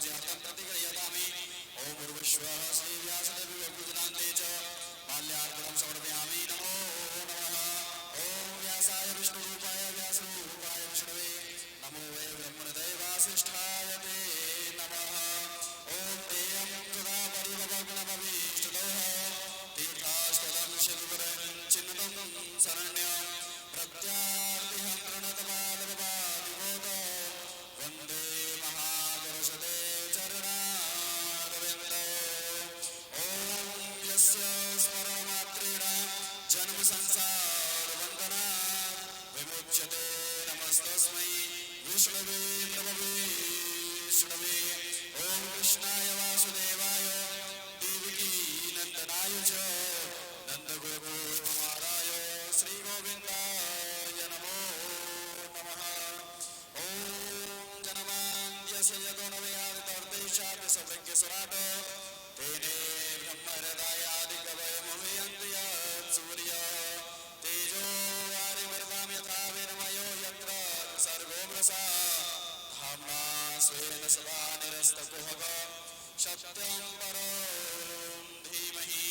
पूजयार्थं प्रतिगृह्यतामि। ॐ भूर्भुवः श्रीव्यासदेवी पूजनान्ते च माल्यार्पणं समर्पयामि। नमो नमः। ॐ व्यासाय विष्णुरूपाय व्यासरूपाय विष्णवे नमो वै ब्रह्मणदे वासिष्ठाय ते नमः। ॐ तेयं तदा परिभवगुणमभीष्टदोः तीर्थास्पदं शिवपुरं चिन्नुतं शरण्यं प्रत्यार्तिहं प्रणतपादपपादिभोगो वन्दे महापुरुषते चरणारविन्दो। ॐ यस्य स्मरणमात्रेण जन्मसंसारबन्धनात् विमुच्यते नमस्तस्मै विष्णवे प्रभवे विष्णवे। ॐ कृष्णाय वासुदेवाय देवकी नन्दनाय च नन्दगोपकुमाराय श्रीगोविन्दाय नमो नमः। ॐ जनमान्त्यस्य यदोनवयादितवर्तैशाद्यसौभाग्यसुराट तेने ब्रह्महृदायादिकवयमभियन्ति यत् सूर्यः तेजो वारिमृतां यथा विनिमयो यत्र सर्गो मृषा धाम्ना स्वेन सदा निरस्तकुहक सत्यं परं धीमहि।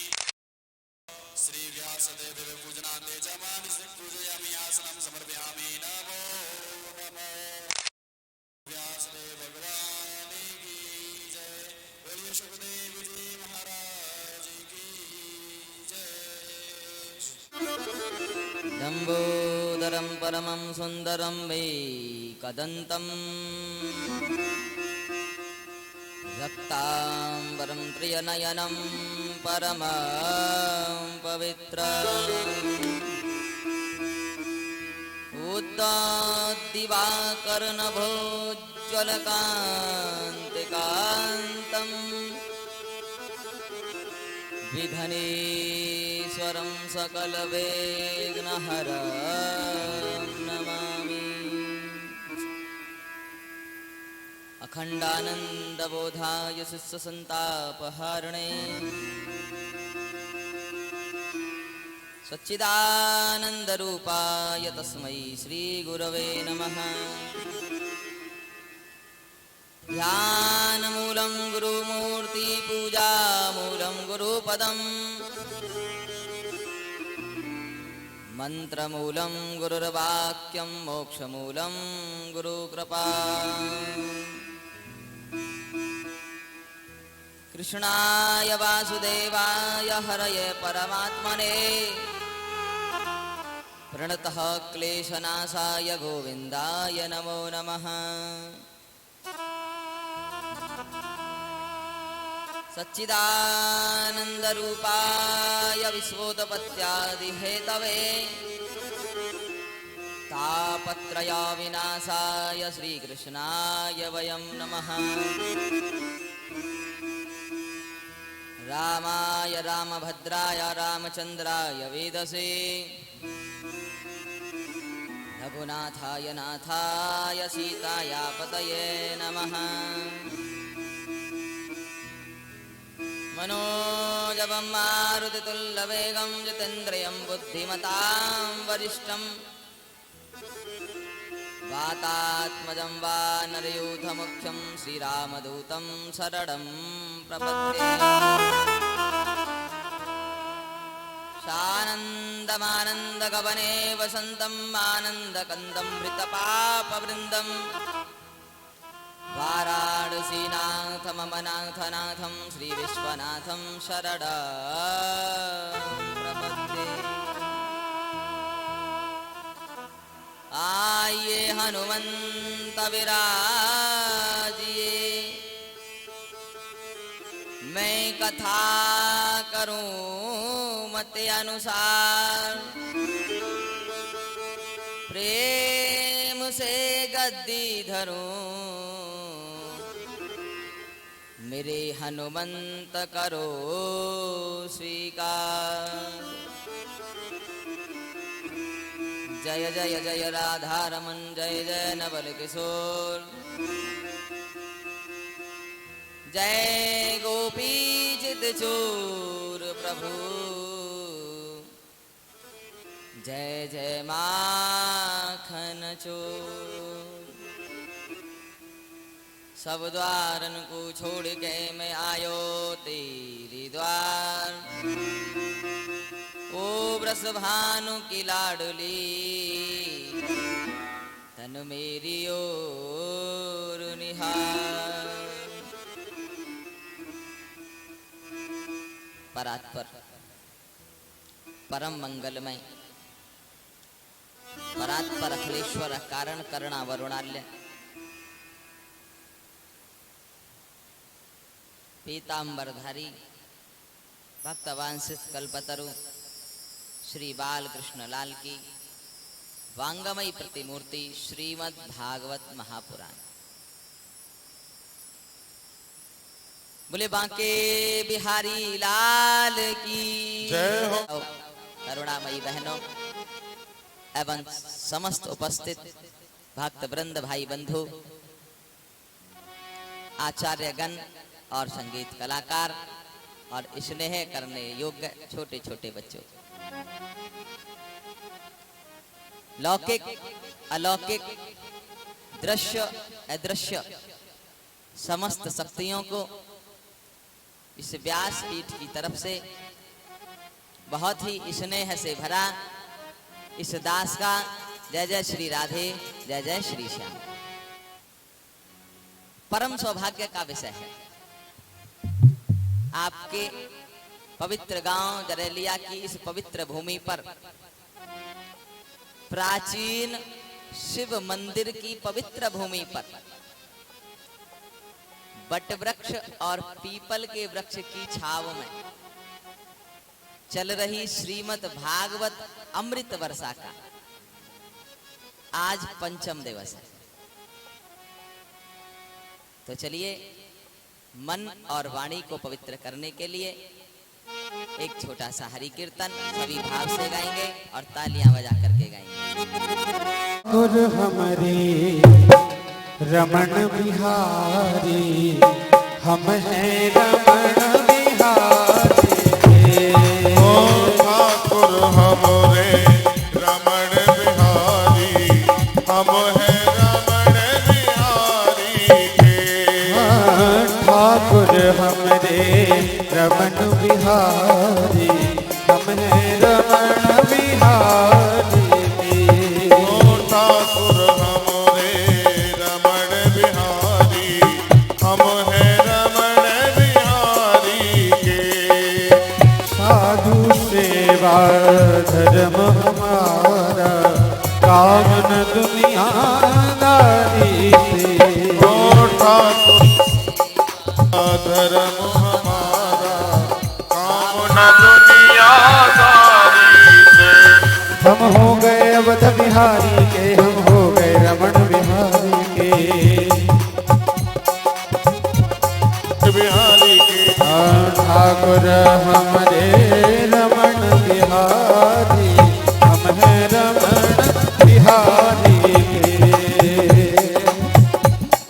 श्री व्यासदेव पूजनान्ते च मानसिक पूजयामि आसनं समर्पयामि। नमो नमः। व्यासदेव भगवान की जय। बोलिए सुखदेव जी महाराज की जय। लंबोदरं परमं सुंदरं वैकदन्तं रक्तांबरं त्रिनयनं परमं पवित्रम् उद्दिवाकर्णभोज्ज्वलकान्तिकान्तम् विघ्नेश्वरं सकलविघ्नहरं नमामि। अखण्डानन्दबोधाय शिष्यसन्तापहारिणे सच्चिदानन्दरूपाय तस्मै श्रीगुरवे नमः। ध्यानमूलं गुरुमूर्ति पूजामूलं गुरुपदम् मन्त्रमूलं गुरुर्वाक्यं मोक्षमूलं गुरुकृपा। कृष्णाय वासुदेवाय हरये परमात्मने प्रणतः क्लेशनाशाय गोविन्दाय नमो नमः। सच्चिदानन्दरूपाय विश्वोत्पत्त्यादिहेतवे तापत्रयविनाशाय श्रीकृष्णाय वयं नमः। रामाय रामभद्राय रामचन्द्राय वेदसे रघुनाथाय नाथाय सीताया पतये नमः। मनोजवं मारुतितुल्यवेगं जितेन्द्रियं बुद्धिमतां वरिष्ठं वातात्मजं वानरयूथमुख्यं श्रीरामदूतं शरणं प्रपद्ये। सानन्दमानन्दगगने वसन्तम् आनन्दकन्दं मृतपापवृन्दं वाराणसीनाथ मम नाथनाथं श्रीविश्वनाथं शरणं प्रपद्ये। आइए हनुमंत विराजिए मैं कथा करूं मत अनुसार प्रेम से गद्दी धरूं मेरे हनुमंत करो स्वीकार। जय जय जय राधा रमन जय जय नवल किशोर जय गोपी चित चोर प्रभु जय जय माखन चोर। सब द्वारन को छोड़ के मैं आयो तेरे द्वार। ओ ब्रस भानु की लाडली तन मेरी ओर निहार। परात्पर परम मंगलमय परात्पर अखिलेश्वर कारण करुणा वरुणाल्य पीतांबरधारी भक्तवांशित कल्पतरु श्री बालकृष्ण लाल की वांगमयी प्रतिमूर्ति श्रीमद् भागवत महापुराण। बोले बांके बिहारी लाल की जय हो। करुणामयी बहनों एवं समस्त उपस्थित भक्त वृंद भाई बंधु आचार्य गण और संगीत कलाकार और स्नेह करने योग्य छोटे छोटे बच्चों, लौकिक अलौकिक दृश्य अदृश्य समस्त शक्तियों को इस व्यास पीठ की तरफ से बहुत ही स्नेह से भरा इस दास का जय जय श्री राधे जय जय श्री श्याम परम सौभाग्य का विषय है। आपके पवित्र गांव जरेलिया की इस पवित्र भूमि पर प्राचीन शिव मंदिर की पवित्र भूमि पर बट वृक्ष और पीपल के वृक्ष की छाव में चल रही श्रीमद् भागवत अमृत वर्षा का आज पंचम दिवस है। तो चलिए मन और वाणी को पवित्र करने के लिए एक छोटा सा हरि कीर्तन सभी भाव से गाएंगे और तालियां बजा करके गाएंगे। और हमारे रमण बिहारी हम हैं रमण बिहारी। ओ ठाकुर हमरे रमण बिहारी हम हैं रमण बिहारी के। ठाकुर हमरे रमण बिहारी हम हैं रमण बिहारी के। ओ ठाकुर हमरे रमण बिहारी हम हैं रमण बिहारी के। साधु सेवा धर्म हमारा कामन दुनियादारी से। ओ ठाकुर धर्म हमारा कामना दुनियादारी से। हम हो गए अवध बिहारी के हम हो गए रमण बिहारी के। बिहारी के ठाकुर हमरे रमण बिहारी हम हैं रमण बिहारी के।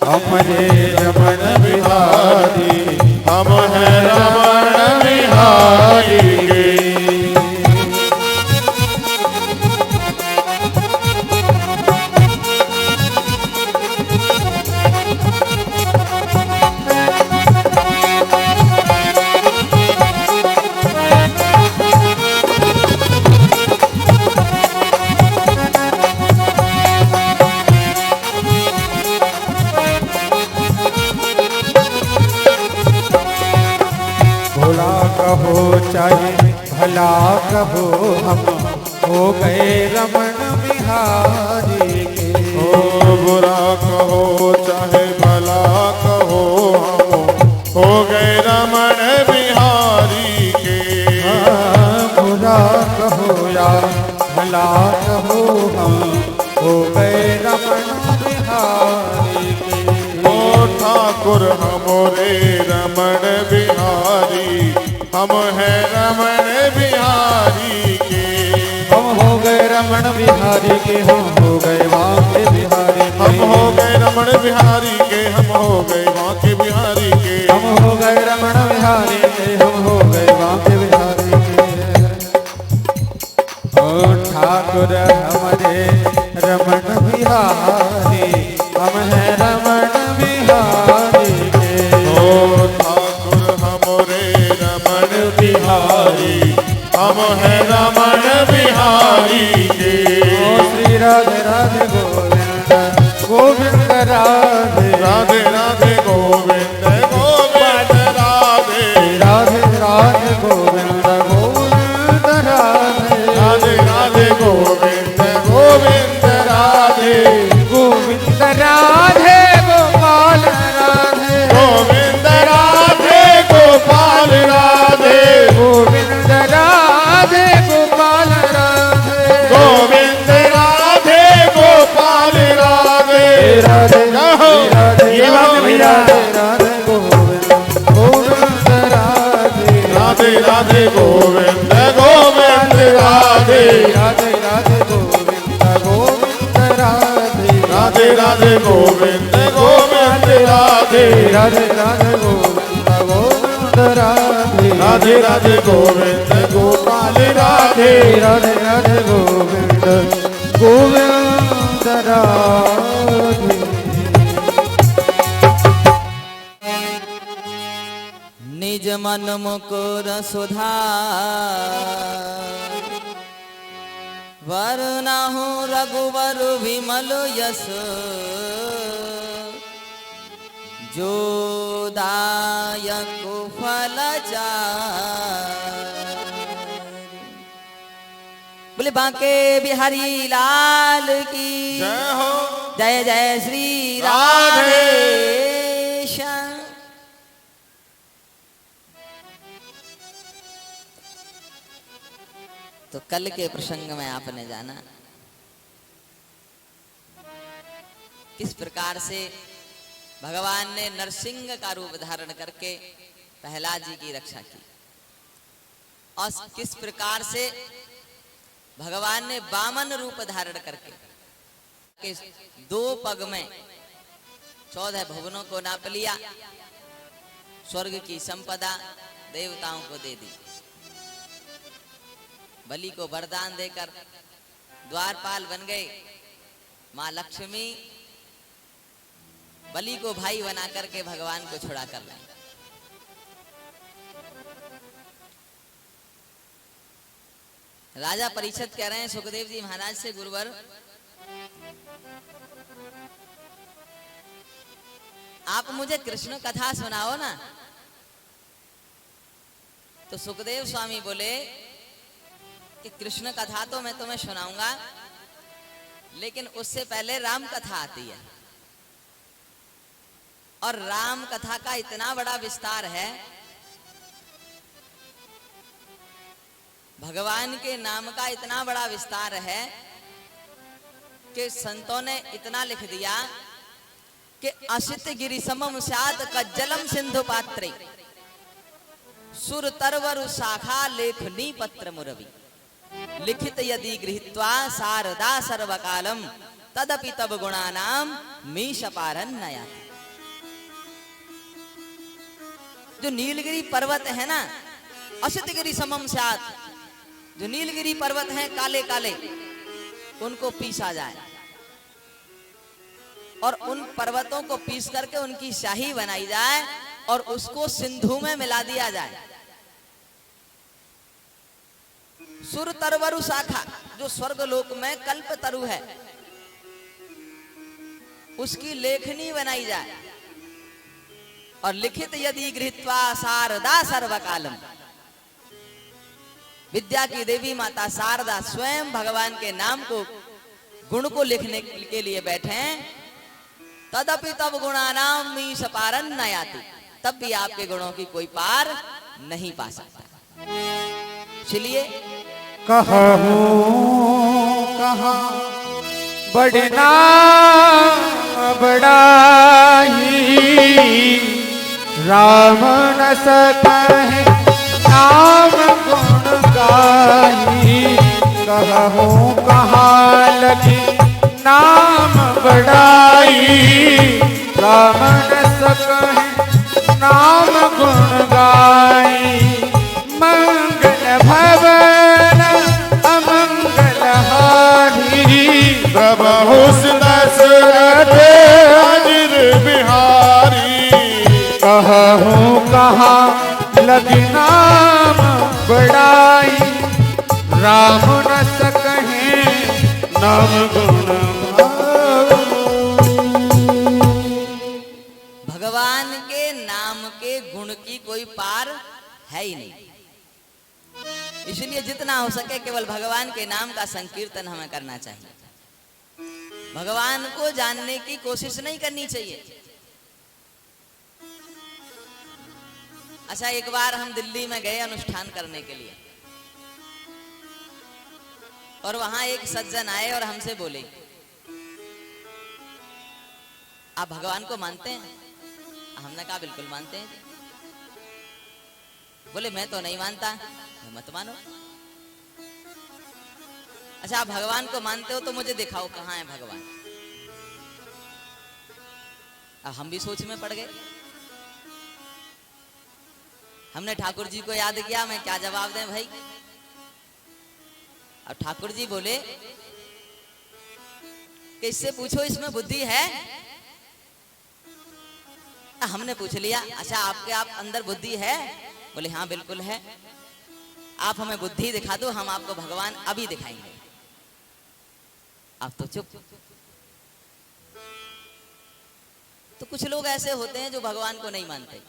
हमरे रमण बिहारी हम हैं रमण बिहारी के। भोला कहो चाहे भला कहो हम हो गए रमण बिहारी के। ओ बुरा कहो चाहे भला कहो हम हो गए रमण बिहारी के। बुरा कहो या भला कहो हम हो गए रमण बिहारी के। ओ ठाकुर हमरे रमण बिहारी हम हैं रमण बिहारी के। हम हो गए रमण बिहारी के हम हो गए वाके बिहारी के। हम हो गए रमण बिहारी के हम हो गए वाके बिहारी के। हम हो गए रमण बिहारी के हम हो गए वाके बिहारी के। ओ ठाकुर हमरे रमण बिहारी हम हैं रमण बिहारी गोविंद गोविंद राधे राधे राधे गोविंद गोविंद राधे राधे राधे गोविंद गोविंद राधे राधे राधे गोविंद गोविंद राधे राधे राधे गोविंद गोपाल राधे राधे राधे गोविंद गोविंद राधे। निज मन मुकुर सुधार वरनाहु रघुवर विमल यश जो दायक फल बोले बांके बिहारी लाल की जय हो जय जय श्री राधे। राधे। तो कल के प्रसंग में आपने जाना किस प्रकार से भगवान ने नरसिंह का रूप धारण करके प्रहलाद जी की रक्षा की और किस प्रकार से भगवान ने वामन रूप धारण करके दो पग में 14 भुवनों को नाप लिया, स्वर्ग की संपदा देवताओं को दे दी, बलि को वरदान देकर द्वारपाल बन गए। मां लक्ष्मी बलि को भाई बना करके भगवान को छुड़ा कर लाए। राजा परीक्षित कह रहे हैं सुखदेव जी महाराज से, गुरुवर आप मुझे कृष्ण कथा सुनाओ ना। तो सुखदेव स्वामी बोले कि कृष्ण कथा तो मैं तुम्हें सुनाऊंगा, लेकिन उससे पहले राम कथा आती है और राम कथा का इतना बड़ा विस्तार है, भगवान के नाम का इतना बड़ा विस्तार है कि संतों ने इतना लिख दिया कि असित गिरि समम स्यात् कज्जलम सिंधु पात्रे सुर तरवर शाखा लेखनी पत्र मुरवि लिखित यदि गृहीत्वा शारदा सर्वकालम तदपि तब गुणानाम मीश पारन नया। जो नीलगिरी पर्वत है ना, असित गिरि समम स्यात्, जो नीलगिरी पर्वत हैं काले काले, उनको पीसा जाए और उन पर्वतों को पीस करके उनकी शाही बनाई जाए और उसको सिंधु में मिला दिया जाए। सुर तरवरु शाखा, जो स्वर्ग लोक में कल्प तरु है, उसकी लेखनी बनाई जाए और लिखित यदि गृहीत्वा शारदा सर्वकालम, विद्या की देवी माता शारदा स्वयं भगवान के नाम को, गुण को लिखने के लिए बैठे हैं। तदपि तब गुणानाम मीश पारन न याति, तब भी आपके गुणों की कोई पार नहीं पा सकता। इसलिए कहूँ कहाँ बढ़ना बढ़ाई, राम न सकहि नाम गुण गाई। कहूँ कहाँ लगी नाम बढ़ाई, राम न सकहि नाम गुण गाई। मंगल भवन अमंगल हारी, प्रभु दशरथ अजिर बिहारी। कहूँ कहाँ लगी नाम बढ़ाई, राम न सकहि नाम गुण भगवान के नाम के गुण की कोई पार है ही नहीं। इसलिए जितना हो सके केवल भगवान के नाम का संकीर्तन हमें करना चाहिए, भगवान को जानने की कोशिश नहीं करनी चाहिए। अच्छा, एक बार हम दिल्ली में गए अनुष्ठान करने के लिए और वहां एक सज्जन आए और हमसे बोले, आप भगवान को मानते हैं? हमने कहा बिल्कुल मानते हैं। बोले मैं तो नहीं मानता। मत मानो। अच्छा, आप भगवान को मानते हो तो मुझे दिखाओ कहाँ है भगवान। अब हम भी सोच में पड़ गए। हमने ठाकुर जी को याद किया, मैं क्या जवाब दें भाई। अब ठाकुर जी बोले कि इससे पूछो इसमें बुद्धि है। हमने पूछ लिया, अच्छा आपके आप अंदर बुद्धि है? बोले हाँ बिल्कुल है। आप हमें बुद्धि दिखा दो, हम आपको भगवान अभी दिखाएंगे। आप तो चुप। तो कुछ लोग ऐसे होते हैं जो भगवान को नहीं मानते।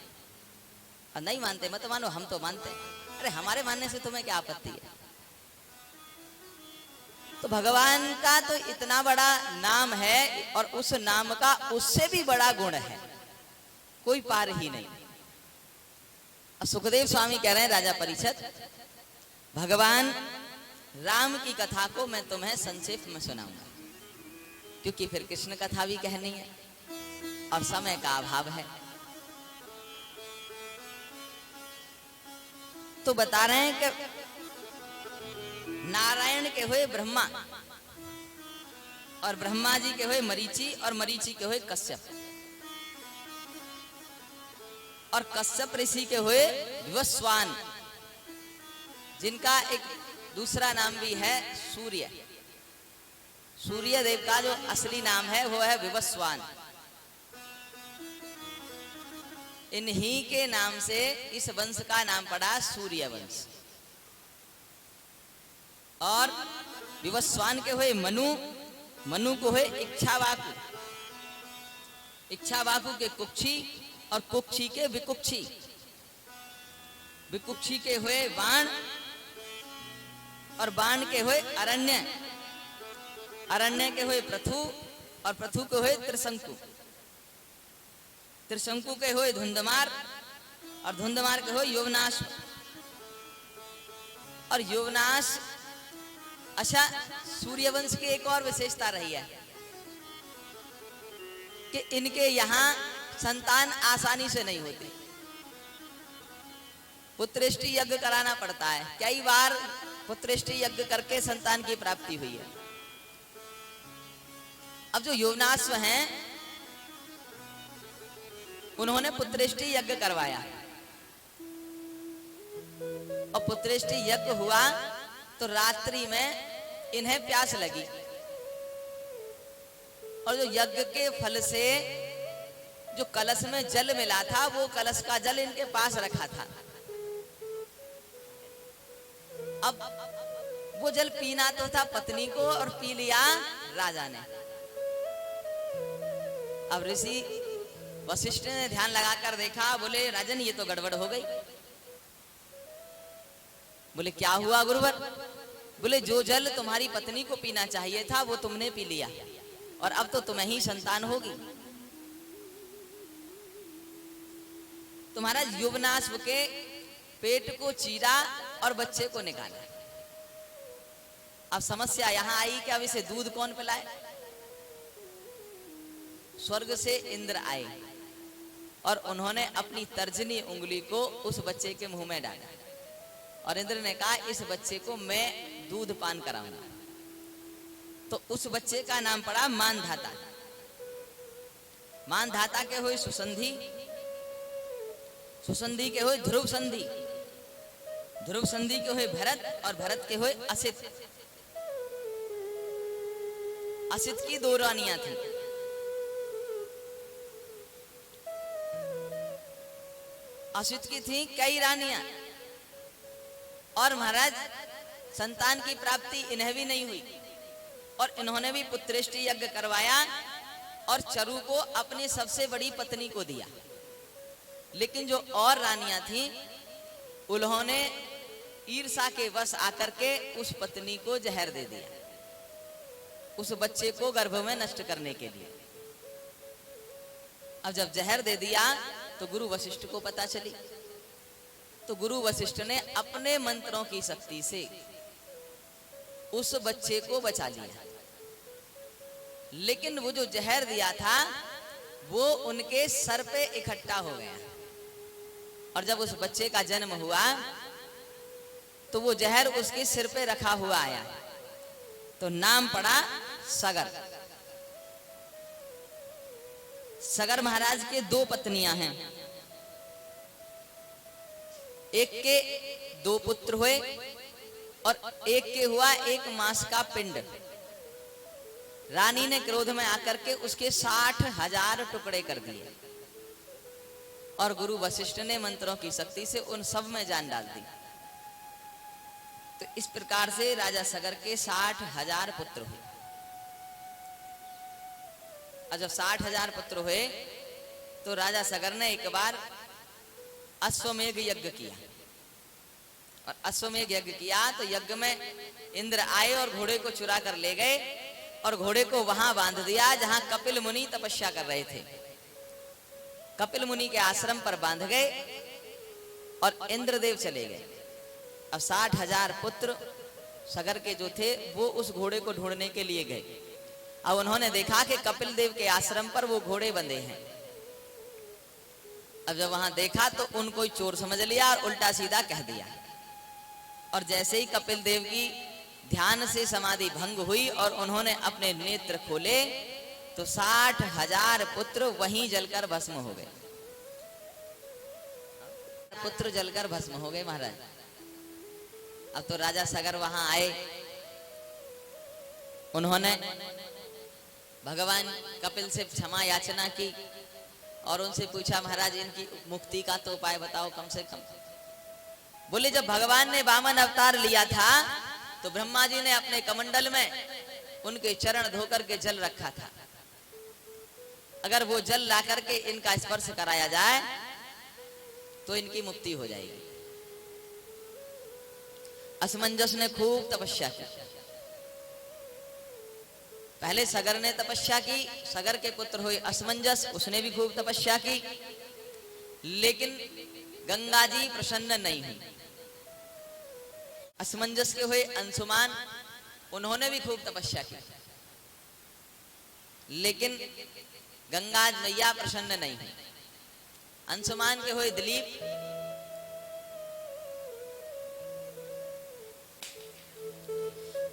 और नहीं मानते मत मानो, हम तो मानते हैं। अरे हमारे मानने से तुम्हें क्या आपत्ति है? तो भगवान का तो इतना बड़ा नाम है और उस नाम का उससे भी बड़ा गुण है, कोई पार ही नहीं। सुखदेव स्वामी कह रहे हैं राजा परीक्षित, भगवान राम की कथा को मैं तुम्हें संक्षेप में सुनाऊंगा, क्योंकि फिर कृष्ण कथा भी कहनी है और समय का अभाव है। तो बता रहे हैं कि नारायण के हुए ब्रह्मा और ब्रह्मा जी के हुए मरीचि और मरीचि के हुए कश्यप और कश्यप ऋषि के हुए विवस्वान, जिनका एक दूसरा नाम भी है सूर्य। सूर्य देव का जो असली नाम है वो है विवस्वान। इन्हीं के नाम से इस वंश का नाम पड़ा सूर्य वंश। और विवस्वान के हुए मनु, मनु को हुए इच्छावाकु, इच्छावाकु के कुक्षी और कुक्षी के विकुक्षी, विकुक्षी के हुए बाण और बाण के हुए अरण्य, अरण्य के हुए पृथु और पृथु के हुए त्रिशंकु, त्रिशंकु के हुए धुंधमार और धुंधमार के हुए योवनाश और योवनाश। अच्छा, सूर्यवंश की एक और विशेषता रही है कि इनके यहाँ संतान आसानी से नहीं होती, पुत्रेष्टि यज्ञ कराना पड़ता है। कई बार पुत्रेष्टि यज्ञ करके संतान की प्राप्ति हुई है। अब जो योवनाश्व हैं उन्होंने पुत्रेष्टि यज्ञ करवाया और पुत्रेष्टि यज्ञ हुआ तो रात्रि में इन्हें प्यास लगी और जो यज्ञ के फल से जो कलश में जल मिला था वो कलश का जल इनके पास रखा था। अब वो जल पीना तो था पत्नी को और पी लिया राजा ने। अब ऋषि वशिष्ठ ने ध्यान लगाकर देखा, बोले राजन ये तो गड़बड़ हो गई। बोले क्या हुआ गुरुवर? बोले जो जल तुम्हारी पत्नी को पीना चाहिए था वो तुमने पी लिया और अब तो तुम्हें ही संतान होगी। तुम्हारा युवनाश्व के पेट को चीरा और बच्चे को निकाला। अब समस्या यहां आई कि अब इसे दूध कौन पिलाए? स्वर्ग से इंद्र आए और उन्होंने अपनी तर्जनी उंगली को उस बच्चे के मुंह में डाला और इंद्र ने कहा इस बच्चे को मैं दूध पान कराऊंगा। तो उस बच्चे का नाम पड़ा मानधाता। मानधाता के हुए सुसंधि, सुसंधि के हुए ध्रुव संधि, ध्रुव संधि के हुए भरत और भरत के हुए असित। असित की दो रानियां थी। असित की थी कई रानियां और महाराज संतान की प्राप्ति इन्हें भी नहीं हुई और इन्होंने भी पुत्रेष्टि यज्ञ करवाया और चरु को अपनी सबसे बड़ी पत्नी को दिया। लेकिन जो और रानियां थीं उन्होंने ईर्षा के वश आकर के उस पत्नी को जहर दे दिया, उस बच्चे को गर्भ में नष्ट करने के लिए। अब जब जहर दे दिया तो गुरु वशिष्ठ को पता चली, तो गुरु वशिष्ठ ने अपने मंत्रों की शक्ति से उस बच्चे को बचा लिया। लेकिन वो जो जहर दिया था वो उनके सर पे इकट्ठा हो गया और जब उस बच्चे का जन्म हुआ तो वो जहर उसके सिर पे रखा हुआ आया, तो नाम पड़ा सगर। सगर महाराज के 2 पत्नियां हैं, एक के 2 पुत्र हुए और एक के हुआ 1 मास का पिंड। रानी ने क्रोध में आकर के उसके 60,000 टुकड़े कर दिए और गुरु वशिष्ठ ने मंत्रों की शक्ति से उन सब में जान डाल दी। तो इस प्रकार से राजा सगर के 60,000 पुत्र हुए। और जब 60,000 पुत्र हुए तो राजा सगर ने एक बार अश्वमेघ यज्ञ किया, और अश्वमेघ यज्ञ किया तो यज्ञ में इंद्र आए और घोड़े को चुरा कर ले गए और घोड़े को वहां बांध दिया जहां कपिल मुनि तपस्या कर रहे थे। कपिल मुनि के आश्रम पर बांध गए और इंद्रदेव चले गए। अब 60,000 पुत्र सगर के जो थे वो उस घोड़े को ढूंढने के लिए गए। अब उन्होंने देखा कि कपिल देव के आश्रम पर वो घोड़े बंधे हैं। अब जब वहां देखा तो उनको चोर समझ लिया और उल्टा सीधा कह दिया। और जैसे ही कपिल देव की ध्यान से समाधि भंग हुई और उन्होंने अपने नेत्र खोले तो 60,000 पुत्र वहीं जलकर भस्म हो गए। पुत्र जलकर भस्म हो गए महाराज। अब तो राजा सगर वहां आए, उन्होंने भगवान कपिल से क्षमा याचना की और उनसे पूछा महाराज इनकी मुक्ति का तो उपाय बताओ कम से कम। बोले जब भगवान ने वामन अवतार लिया था तो ब्रह्मा जी ने अपने कमंडल में उनके चरण धोकर के जल रखा था, अगर वो जल ला करके इनका स्पर्श कराया जाए तो इनकी मुक्ति हो जाएगी। असमंजस ने खूब तपस्या की। पहले सगर ने तपस्या की, सगर के पुत्र हुए असमंजस, उसने भी खूब तपस्या की, लेकिन गंगा जी प्रसन्न नहीं हुई। असमंजस के हुए अंशुमान, उन्होंने भी खूब तपस्या की, लेकिन गंगा मैया प्रसन्न नहीं हुई। अंशुमान के हुए दिलीप,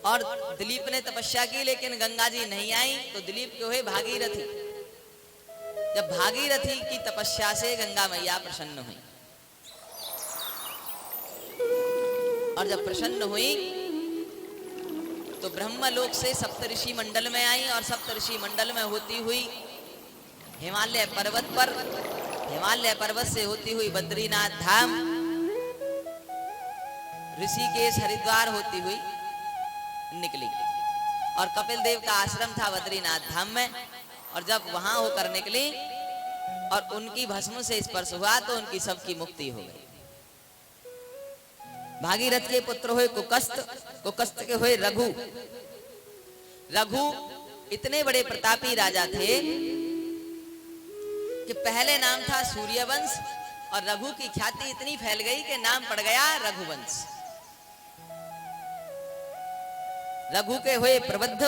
और दिलीप ने तपस्या की लेकिन गंगा जी नहीं आई, तो दिलीप के हुए भागीरथी। जब भागीरथी की तपस्या से गंगा मैया प्रसन्न हुई, और जब प्रसन्न हुई तो ब्रह्मलोक से सप्तऋषि मंडल में आई, और सप्तऋषि मंडल में होती हुई हिमालय पर्वत पर, हिमालय पर्वत से होती हुई बद्रीनाथ धाम, ऋषिकेश हरिद्वार होती हुई निकली। और कपिल देव का आश्रम था बद्रीनाथ धाम में, और जब वहां होकर निकली और उनकी भस्म से स्पर्श हुआ तो उनकी सबकी मुक्ति हो गई। भागीरथ के पुत्र हुए कुकस्त, कुकस्त के हुए रघु। रघु इतने बड़े प्रतापी राजा थे कि पहले नाम था सूर्यवंश, और रघु की ख्याति इतनी फैल गई कि नाम पड़ गया रघुवंश। रघु के हुए प्रबुद्ध,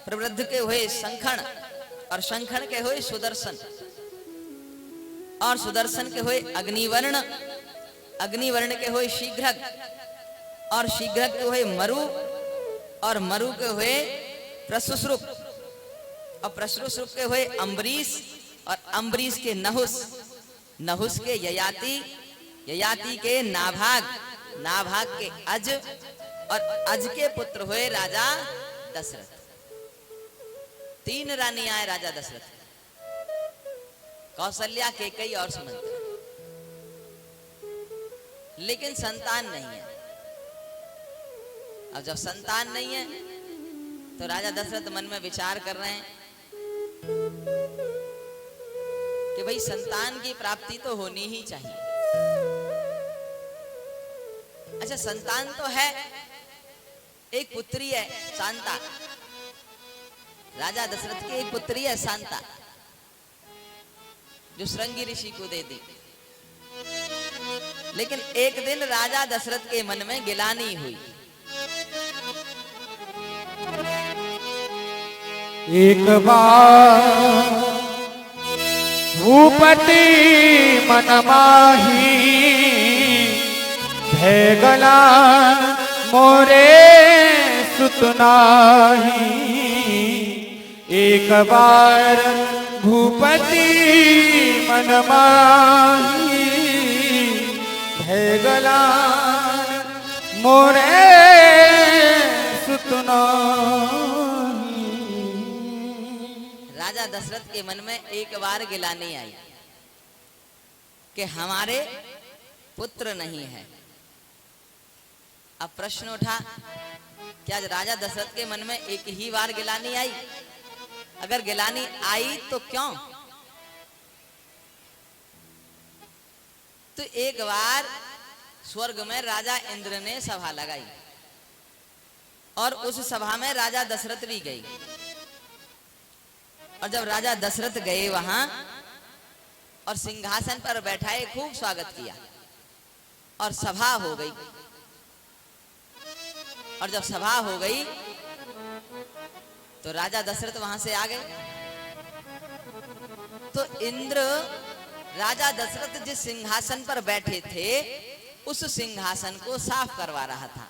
प्रबुद्ध के हुए शंखण, और शंखण के हुए सुदर्शन, और सुदर्शन के हुए अग्निवर्ण, अग्निवर्ण के हुए शीघ्रक, और शीघ्रक के हुए मरु, और मरु के हुए प्रसुश्रुप, और प्रसुश्रुप के हुए अम्बरीश, और अम्बरीश के नहुस, नहुस के ययाति, ययाति के नाभाग, नाभाग के अज, और अज के पुत्र हुए राजा दशरथ। 3 रानी आए राजा दशरथ, कौशल्या, कैकेयी और सुमंत्रा, लेकिन संतान नहीं है। अब जब संतान नहीं है तो राजा दशरथ मन में विचार कर रहे हैं कि भाई संतान की प्राप्ति तो होनी ही चाहिए। अच्छा, संतान तो है, एक पुत्री है शांता, राजा दशरथ की एक पुत्री है शांता, जो श्रृंगी ऋषि को दे दी। लेकिन एक दिन राजा दशरथ के मन में गिलानी हुई। एक बार भूपति मन माही भय गलान मोरे सुतनाही। एक बार भूपति मन माही भय गलान मोरे सुतनाही। राजा दशरथ के मन में एक बार गिलानी आई कि हमारे पुत्र नहीं है। अब प्रश्न उठा, क्या राजा दशरथ के मन में एक ही बार गिलानी आई? अगर गिलानी आई तो क्यों? तो एक बार स्वर्ग में राजा इंद्र ने सभा लगाई और उस सभा में राजा दशरथ भी गई। और जब राजा दशरथ गए वहां और सिंहासन पर बैठाए, खूब स्वागत किया और सभा हो गई। और जब सभा हो गई तो राजा दशरथ वहां से आ गए। तो इंद्र राजा दशरथ जिस सिंहासन पर बैठे थे उस सिंहासन को साफ करवा रहा था,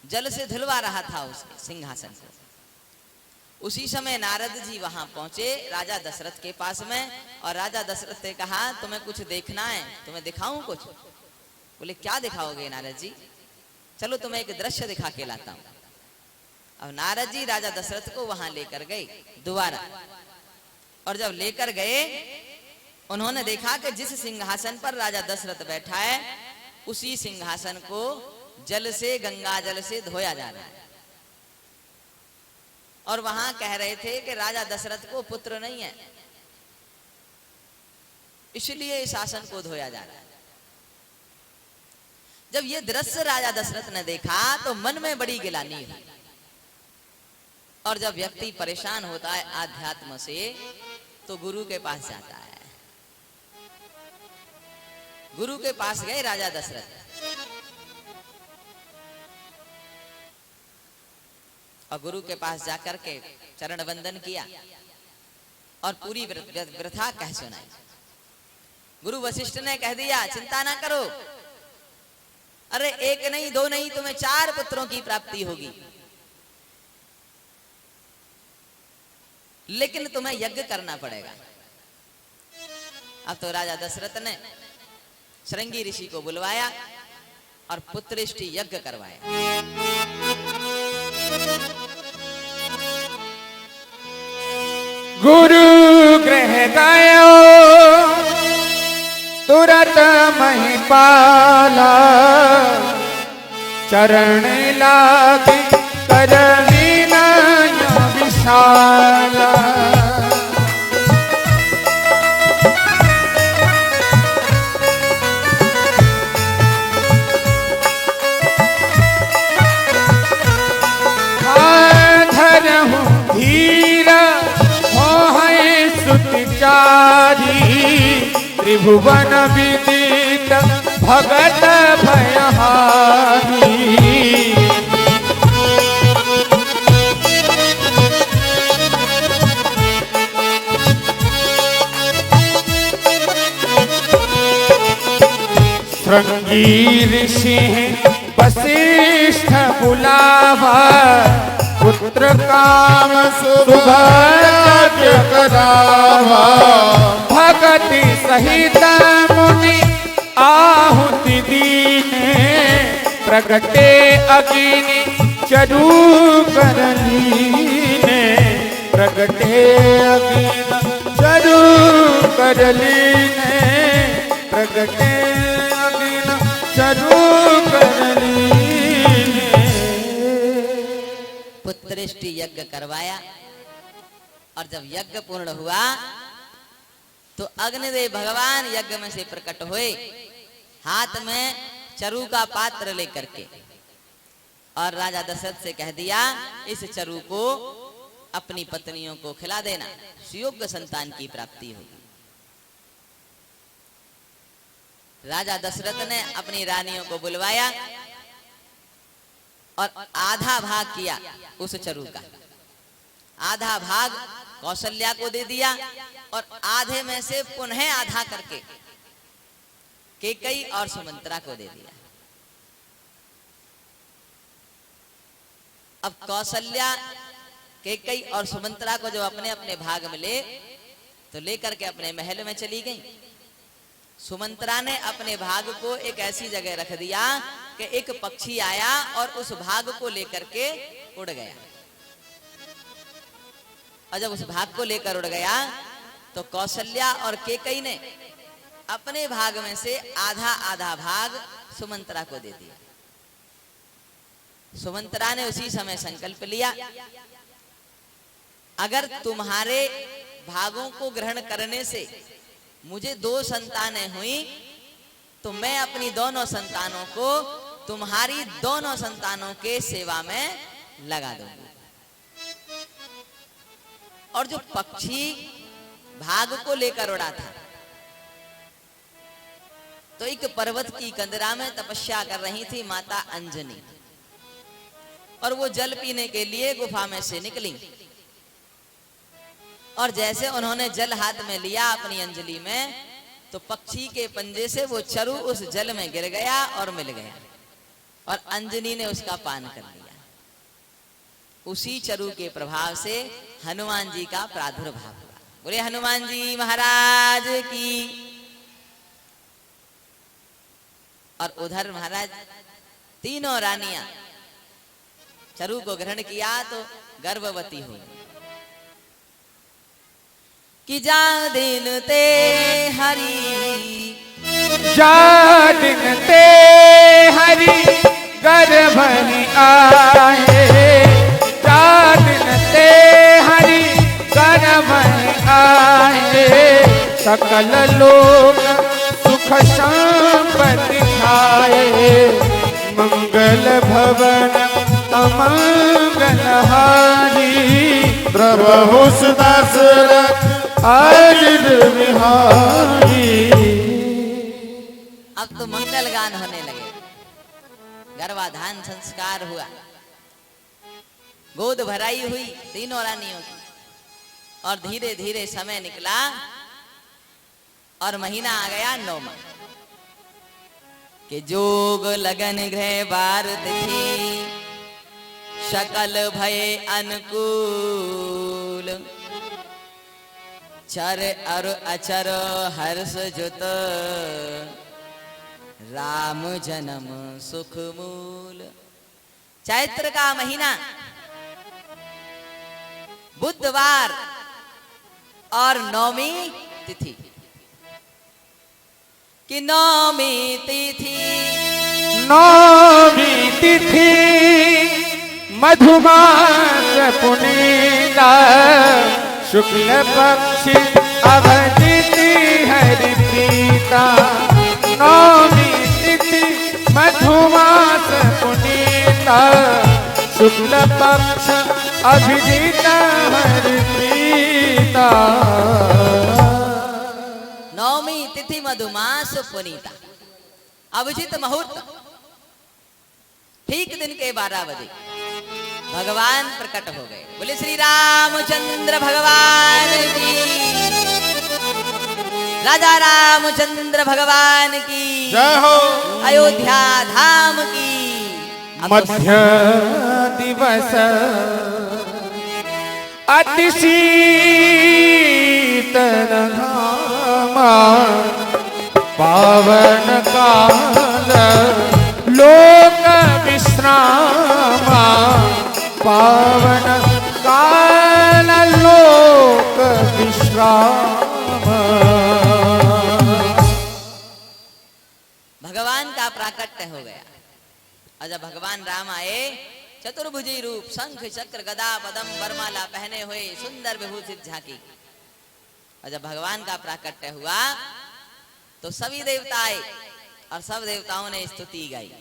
जल से धुलवा रहा था उस सिंहासन को। उसी समय नारद जी वहां पहुंचे राजा दशरथ के पास में, और राजा दशरथ ने कहा तुम्हें कुछ देखना है, तुम्हें दिखाऊं कुछ? बोले क्या दिखाओगे नारद जी? चलो तुम्हें एक दृश्य दिखा के लाता हूं। अब नारद जी राजा दशरथ को वहां लेकर गए दोबारा, और जब लेकर गए उन्होंने देखा कि जिस सिंहासन पर राजा दशरथ बैठा है उसी सिंहासन को जल से, गंगा जल से धोया जा रहा है। और वहां कह रहे थे कि राजा दशरथ को पुत्र नहीं है, इसलिए इस आसन को धोया जा रहा है। जब ये दृश्य राजा दशरथ ने देखा तो मन में बड़ी गिलानी हुई। और जब व्यक्ति परेशान होता है आध्यात्म से तो गुरु के पास जाता है। गुरु के पास गए राजा दशरथ और गुरु के पास जाकर के चरण वंदन किया और पूरी व्यथा कह सुनाई। गुरु वशिष्ठ ने कह दिया चिंता ना करो, अरे एक नहीं दो नहीं तुम्हें 4 पुत्रों की प्राप्ति होगी, लेकिन तुम्हें यज्ञ करना पड़ेगा। अब तो राजा दशरथ ने श्रृंगी ऋषि को बुलवाया और पुत्रेष्टि यज्ञ करवाया। गुरु गृह गयो तुरत महिपाला, चरण लागे करनी नयन विशाला। त्रिभुवन विदित भगत भयहारी, श्रृंगी ऋषि वशिष्ठ बुलावा, पुत्र काम सुभाग्य करावा। भगति सहित मुनि आहुति दीने, प्रगटे अग्नि चरु कर लीने। प्रगटे अग्नि चरु कर लीने, प्रगटे अग्नि चरु कर लीने। पुत्रेष्टि यज्ञ करवाया और जब यज्ञ पूर्ण हुआ तो अग्निदेव भगवान यज्ञ में से प्रकट हुए, हाथ में चरु का पात्र लेकर के, और राजा दशरथ से कह दिया इस चरु को अपनी पत्नियों को खिला देना, सुयोग्य संतान की प्राप्ति होगी। राजा दशरथ ने अपनी रानियों को बुलवाया और आधा भाग किया उस चरु का, आधा भाग कौशल्या को दे दिया और आधे में से पुनः आधा करके कैकेयी और सुमंत्रा को दे दिया। अब कौशल्या कैकेयी और सुमंत्रा को जो अपने अपने भाग मिले तो लेकर के अपने महल में चली गई। सुमंत्रा ने अपने भाग को एक ऐसी जगह रख दिया कि एक पक्षी आया और उस भाग को लेकर के उड़ गया। और जब उस भाग को लेकर उड़ गया तो कौशल्या और कैकेयी ने अपने भाग में से आधा आधा भाग सुमंत्रा को दे दिया। सुमंत्रा ने उसी समय संकल्प लिया, अगर तुम्हारे भागों को ग्रहण करने से मुझे 2 संतानें हुई तो मैं अपनी दोनों संतानों को तुम्हारी दोनों संतानों के सेवा में लगा दूंगी। और जो पक्षी भाग को लेकर उड़ा था तो एक पर्वत की कंदरा में तपस्या कर रही थी माता अंजनी, और वो जल पीने के लिए गुफा में से निकली। और जैसे उन्होंने जल हाथ में लिया अपनी अंजलि में तो पक्षी के पंजे से वो चरु उस जल में गिर गया और मिल गया, और अंजनी ने उसका पान कर लिया। उसी चरु के प्रभाव से हनुमान जी का प्रादुर्भाव हुआ। बोले हनुमान जी महाराज की। और उधर महाराज तीनों रानियां चरु को ग्रहण किया तो गर्भवती हुई। कि जा दिन ते हरि, जा दिन ते हरि गर्भनि आए, जा दिन ते हरि गर्भनि आए, सकल लोक सुख संपत्ति खाए, मंगल भवन अमंगल हारी, प्रभु दशरथ अजित बिहारी। अब तो मंगल गान होने लगे, गर्भाधान संस्कार हुआ, गोद भराई हुई तीनों रानियों की, और धीरे धीरे समय निकला और महीना आ गया 9वां कि जोग लगन गृह बार तिथि, सकल भय अनुकूल, चर और अचर हर्ष जुत, राम जन्म सुख मूल। चैत्र का महीना बुधवार और 9वीं तिथि, कि 9वीं तिथि, 9वीं तिथि मधुमास पुनीता, शुक्ल पक्षी अवधि हरि प्रीता, 9वीं तिथि मधुमास पुनीता, शुक्ल पक्ष अभिजीत हरि प्रीता। 9वीं तिथि मधुमास पुनीता, अभिजीत मुहूर्त, ठीक दिन के 12 बजे भगवान प्रकट हो गए। बोले श्री रामचंद्र भगवान की, राजा रामचंद्र भगवान की जय हो। अयोध्या धाम की। मध्य दिवस अति शीतल घामा, पावन काल लोक विश्रामा, पावन काल लोक विश्राम। भगवान का प्राकट्य हो गया। और जब भगवान राम आए चतुर्भुजी रूप, शंख चक्र गदा पदम वरमाला पहने हुए, सुंदर विभूषित झांकी। और जब भगवान का प्राकट्य हुआ तो सभी देवता आए और सब देवताओं ने स्तुति गाई।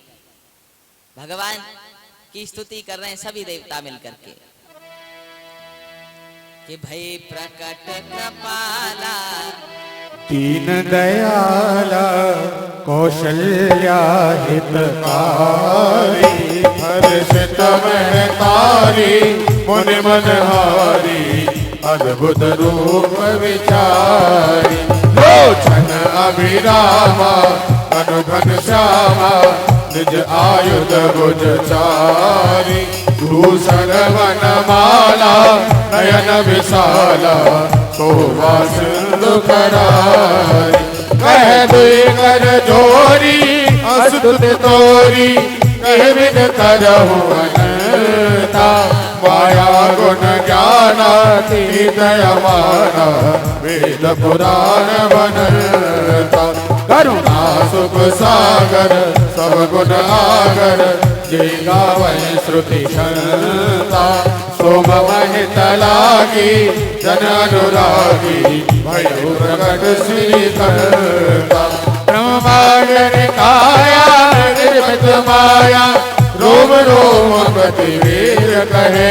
भगवान की स्तुति कर रहे हैं सभी देवता मिलकर के कि भय प्रकट कृपाला, दीन दयाला, कौशल्या हितकारी, हर्षित महतारी, मुनि मनहारी, अद्भुत रूप विचारी, लोचन अभिरामा, तनु घन श्यामा निज आयुध भुज चारी भूषण वनमाला नयन विशाला शोभा सिंधु करारी कह दुई कर जोरी अस्तुत तोरी कह विद करहु अनंता माया गुण ज्ञानातीत अमाना वेद पुराण बनता करुणा सुख सागर सब गुण आगर जे गावै श्रुति संता सोम महित लागी जन अनुरागी भयो प्रकट श्री करता ब्रह्मांड काया निर्मित माया रोम रोम पति वीर कहे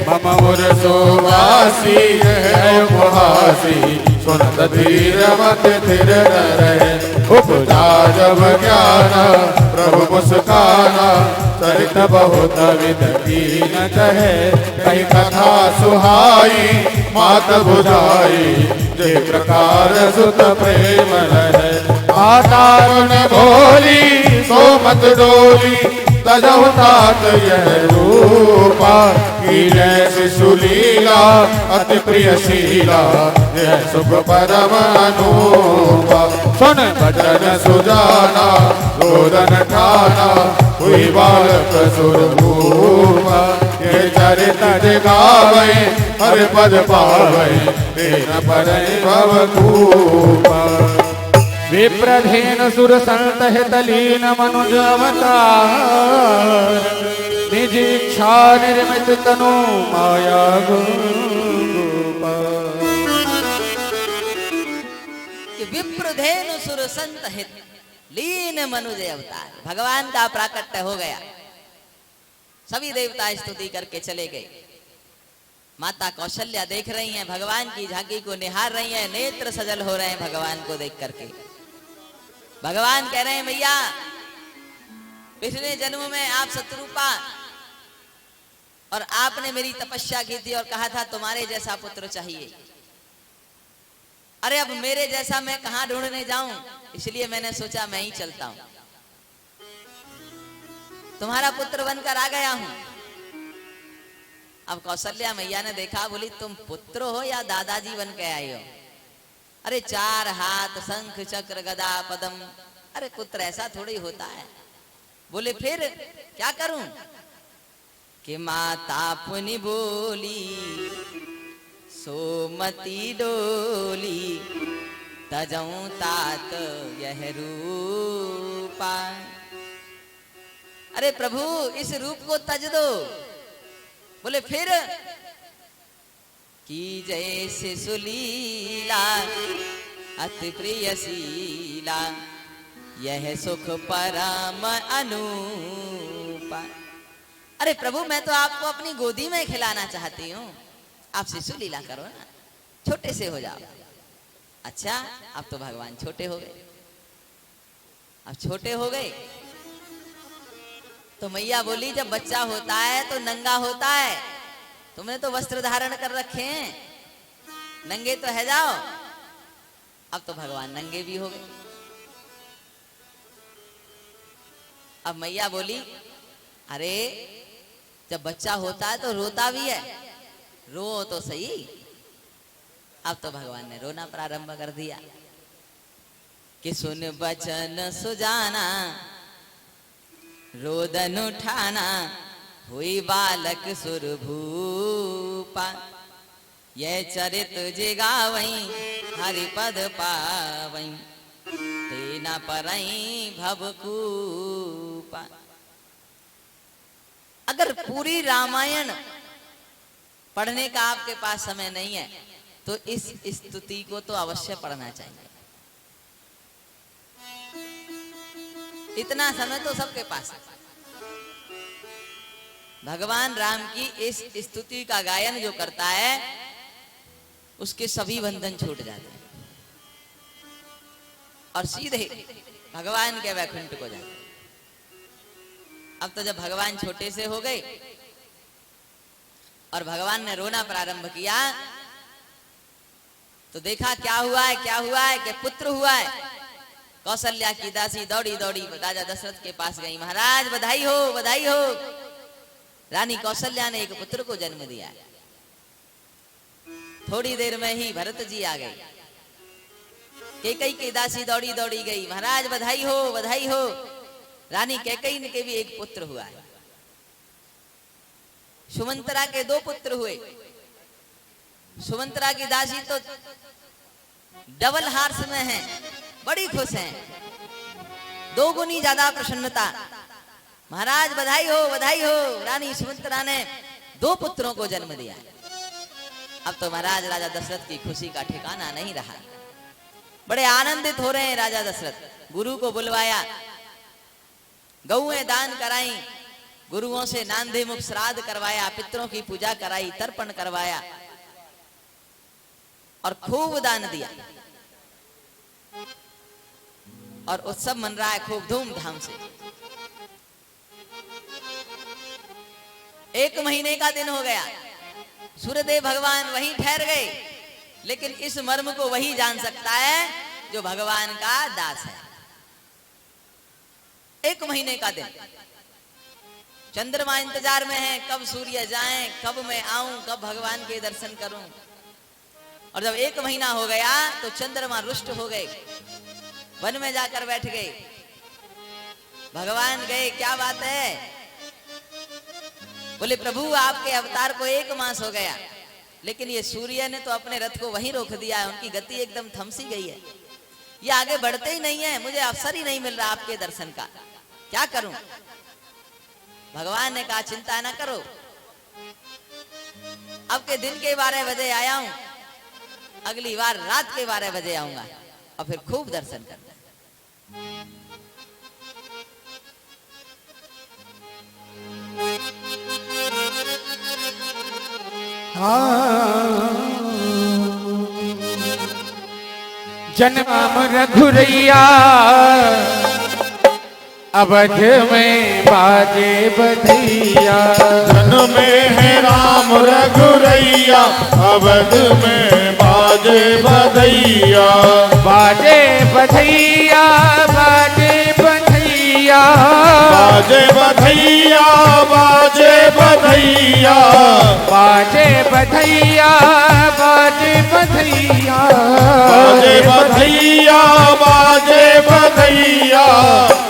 मम मुर सुवासी है मुहासी सुनत धीर मत थिर न रहे उपजा जब ज्ञाना प्रभु मुस्काना चरित बहुत विध कीन कहे कई कथा सुहाई मात बुझाई जे प्रकार सुत प्रेम रहे माता न भोली सो मत डोली तजहु तात यह रूपा की जैसी सुलीला अति प्रिय शीला यह सुख परम अनूपा सुन भजन सुजाना रोदन ठाना हुई बालक सुरभूपा ये चरित जगावे हर पद पावे तेन परै भवकूपा विप्रधेन सुर संत हित लीन मनुज अवतार निज इच्छा निर्मित तनु माया विप्रधेनु सुर संत हित लीन मनुज अवतार भगवान का प्राकट्य हो गया। सभी देवता स्तुति करके चले गए। माता कौशल्या देख रही हैं, भगवान की झांकी को निहार रही हैं, नेत्र सजल हो रहे हैं भगवान को देख करके। भगवान कह रहे हैं मैया पिछले जन्म में आप शत्रुपा और आपने मेरी तपस्या की थी और कहा था तुम्हारे जैसा पुत्र चाहिए। अरे अब मेरे जैसा मैं कहां ढूंढने जाऊं, इसलिए मैंने सोचा मैं ही चलता हूं। तुम्हारा पुत्र बनकर आ गया हूं। अब कौशल्या मैया ने देखा, बोली तुम पुत्र हो या दादाजी बन के आए हो? अरे 4 हाथ शंख चक्र गदा पदम, अरे पुत्र ऐसा थोड़ी होता है। बोले फिर क्या करूं? कि माता पुनि बोली सोमती डोली तजऊं तात यह रूपा। अरे प्रभु इस रूप को तज दो। बोले फिर? की जैसे सुलीला अति प्रिय शीला यह सुख परम अनूपा। अरे प्रभु मैं तो आपको अपनी गोदी में खिलाना चाहती हूँ, आप शिशु लीला करो ना, छोटे से हो जाओ। अच्छा अब तो भगवान छोटे हो गए। अब छोटे हो गए तो मैया बोली जब बच्चा होता है तो नंगा होता है, तुमने तो वस्त्र धारण कर रखे हैं, नंगे तो है जाओ। अब तो भगवान नंगे भी हो गए। अब मैया बोली अरे जब बच्चा होता है तो रोता भी है, रो तो सही। अब तो भगवान ने रोना प्रारंभ कर दिया कि सुन बचन सुजाना रोदन उठाना हुई बालक सुरभूपा। ये चरित जिगावई हरिपद पावई तेना परई भवकूपा। अगर पूरी रामायण पढ़ने का आपके पास समय नहीं है तो इस स्तुति को तो अवश्य पढ़ना चाहिए। इतना समय तो सबके पास है। भगवान राम की इस स्तुति का गायन जो करता है उसके सभी बंधन छूट जाते हैं और सीधे भगवान के वैकुंठ को जाते हैं। अब तो जब भगवान छोटे से हो गए और भगवान ने रोना प्रारंभ किया तो देखा क्या हुआ है कि पुत्र हुआ है। कौशल्या की दासी दौड़ी दौड़ी राजा दशरथ के पास गई। महाराज बधाई हो, बधाई हो। रानी कौशल्या ने एक पुत्र को जन्म दिया। थोड़ी देर में ही भरत जी आ गए। कैकेयी की दासी दौड़ी दौड़ी गई। महाराज बधाई हो, बधाई हो। रानी कैकेयी के भी एक पुत्र हुआ है। सुमंत्रा के 2 पुत्र हुए। सुमंत्रा की दासी तो डबल हर्ष में है, बड़ी खुश हैं, 2 गुनी ज्यादा प्रसन्नता। महाराज बधाई हो, बधाई हो। रानी सुमंत्रा ने 2 पुत्रों को जन्म दिया। अब तो महाराज राजा दशरथ की खुशी का ठिकाना नहीं रहा। बड़े आनंदित हो रहे हैं राजा दशरथ। गुरु को बुलवाया, गौएं दान कराई, गुरुओं से नांदे मुख श्राद्ध करवाया, पितरों की पूजा कराई, तर्पण करवाया और खूब दान दिया। और उत्सव मन रहा है खूब धूमधाम से। 1 महीने का दिन हो गया। सूर्यदेव भगवान वहीं ठहर गए, लेकिन इस मर्म को वही जान सकता है जो भगवान का दास है। 1 महीने का दिन। चंद्रमा इंतजार में है, कब सूर्य जाएं, कब मैं आऊं, कब भगवान के दर्शन करूं। और जब 1 महीना हो गया तो चंद्रमा रुष्ट हो गए, वन में जाकर बैठ गए। भगवान गए, क्या बात है? बोले प्रभु आपके अवतार को 1 मास हो गया, लेकिन ये सूर्य ने तो अपने रथ को वहीं रोक दिया है, उनकी गति एकदम थमसी गई है, ये आगे बढ़ते ही नहीं है, मुझे अवसर ही नहीं मिल रहा आपके दर्शन का, क्या करूं? भगवान ने कहा चिंता ना करो, अब के दिन के 12 बजे आया हूं, अगली बार रात के 12 बजे आऊंगा और फिर खूब दर्शन करना। जन्म रघुरैया अवध में बाजे बधैया। जन्म में है राम रघुरैया, अवध में बाजे बधैया। बाजे बधैया, बाजे बधैया, बाजे बधैया, बाजे बधैया, बाजे बधैया, बाजे बधैया, बाजे बधैया, बाजे बधैया।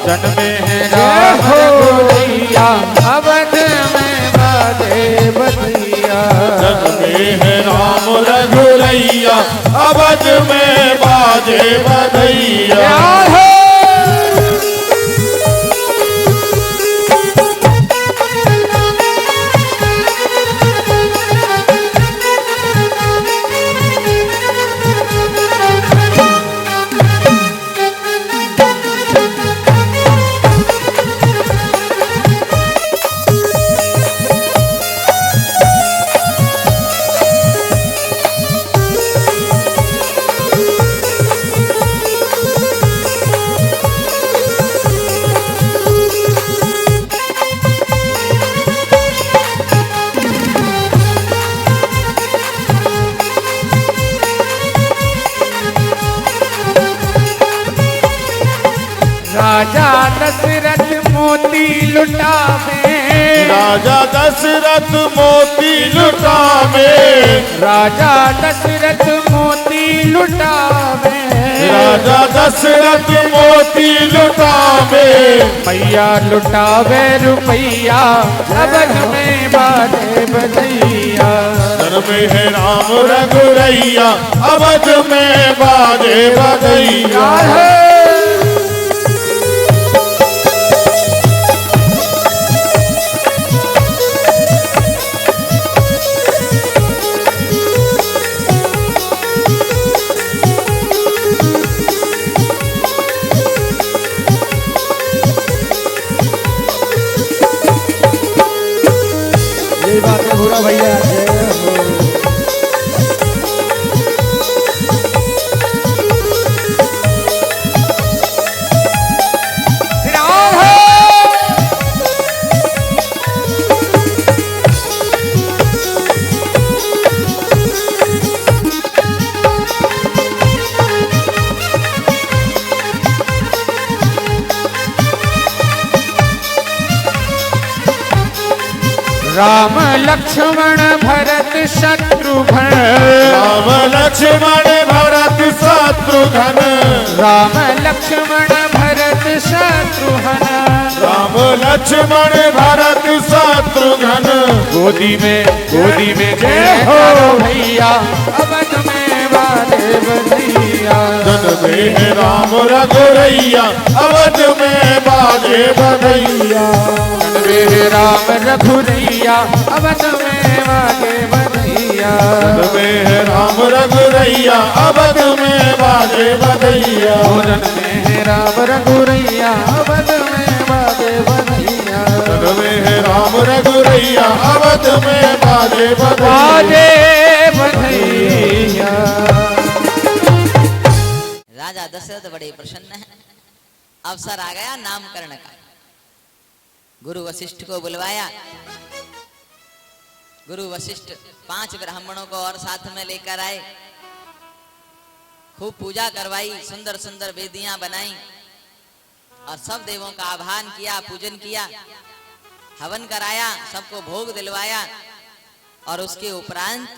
जन्मे है राम रघुरैया, अवध में बाजे बधैया। जन्मे है राम रघुरैया, अवध में बाजे बधैया। राजा दशरथ मोती लुटावे, राजा दशरथ मोती लुटावे, राजा दशरथ मोती लुटावे, राजा दशरथ मोती लुटावे। मैया लुटावे रुपैया, अवध में बाजे बधैया। जन्मे है राम रघुरैया, अवध में बाजे बधैया। यही बात है भूरा भैया, जय हो। राम लक्ष्मण भरत शत्रुघ्न राम लक्ष्मण भरत शत्रुघ्न राम लक्ष्मण भरत शत्रुघ्न राम लक्ष्मण भरत शत्रुघ्न गोदी में जय हो भैया अवध में वाले बधैया जन में है राम रघुरैया अवध में बाजे बधैया वे राम रघुरैया अवध में वाले बधैया जन में है राम रघुरैया अवध में बाजे बधैया भोजन में है राम रघुरैया अवध में वाले बधैया जन में है राम रघुरैया अवध में बाजे बधैया बधैया। राजा दशरथ बड़े प्रसन्न हैं। अवसर आ गया नामकरण का। गुरु वशिष्ठ को बुलवाया। गुरु वशिष्ठ 5 ब्राह्मणों को और साथ में लेकर आए। खूब पूजा करवाई, सुंदर सुंदर वेदियां बनाई और सब देवों का आह्वान किया, पूजन किया, हवन कराया, सबको भोग दिलवाया और उसके उपरांत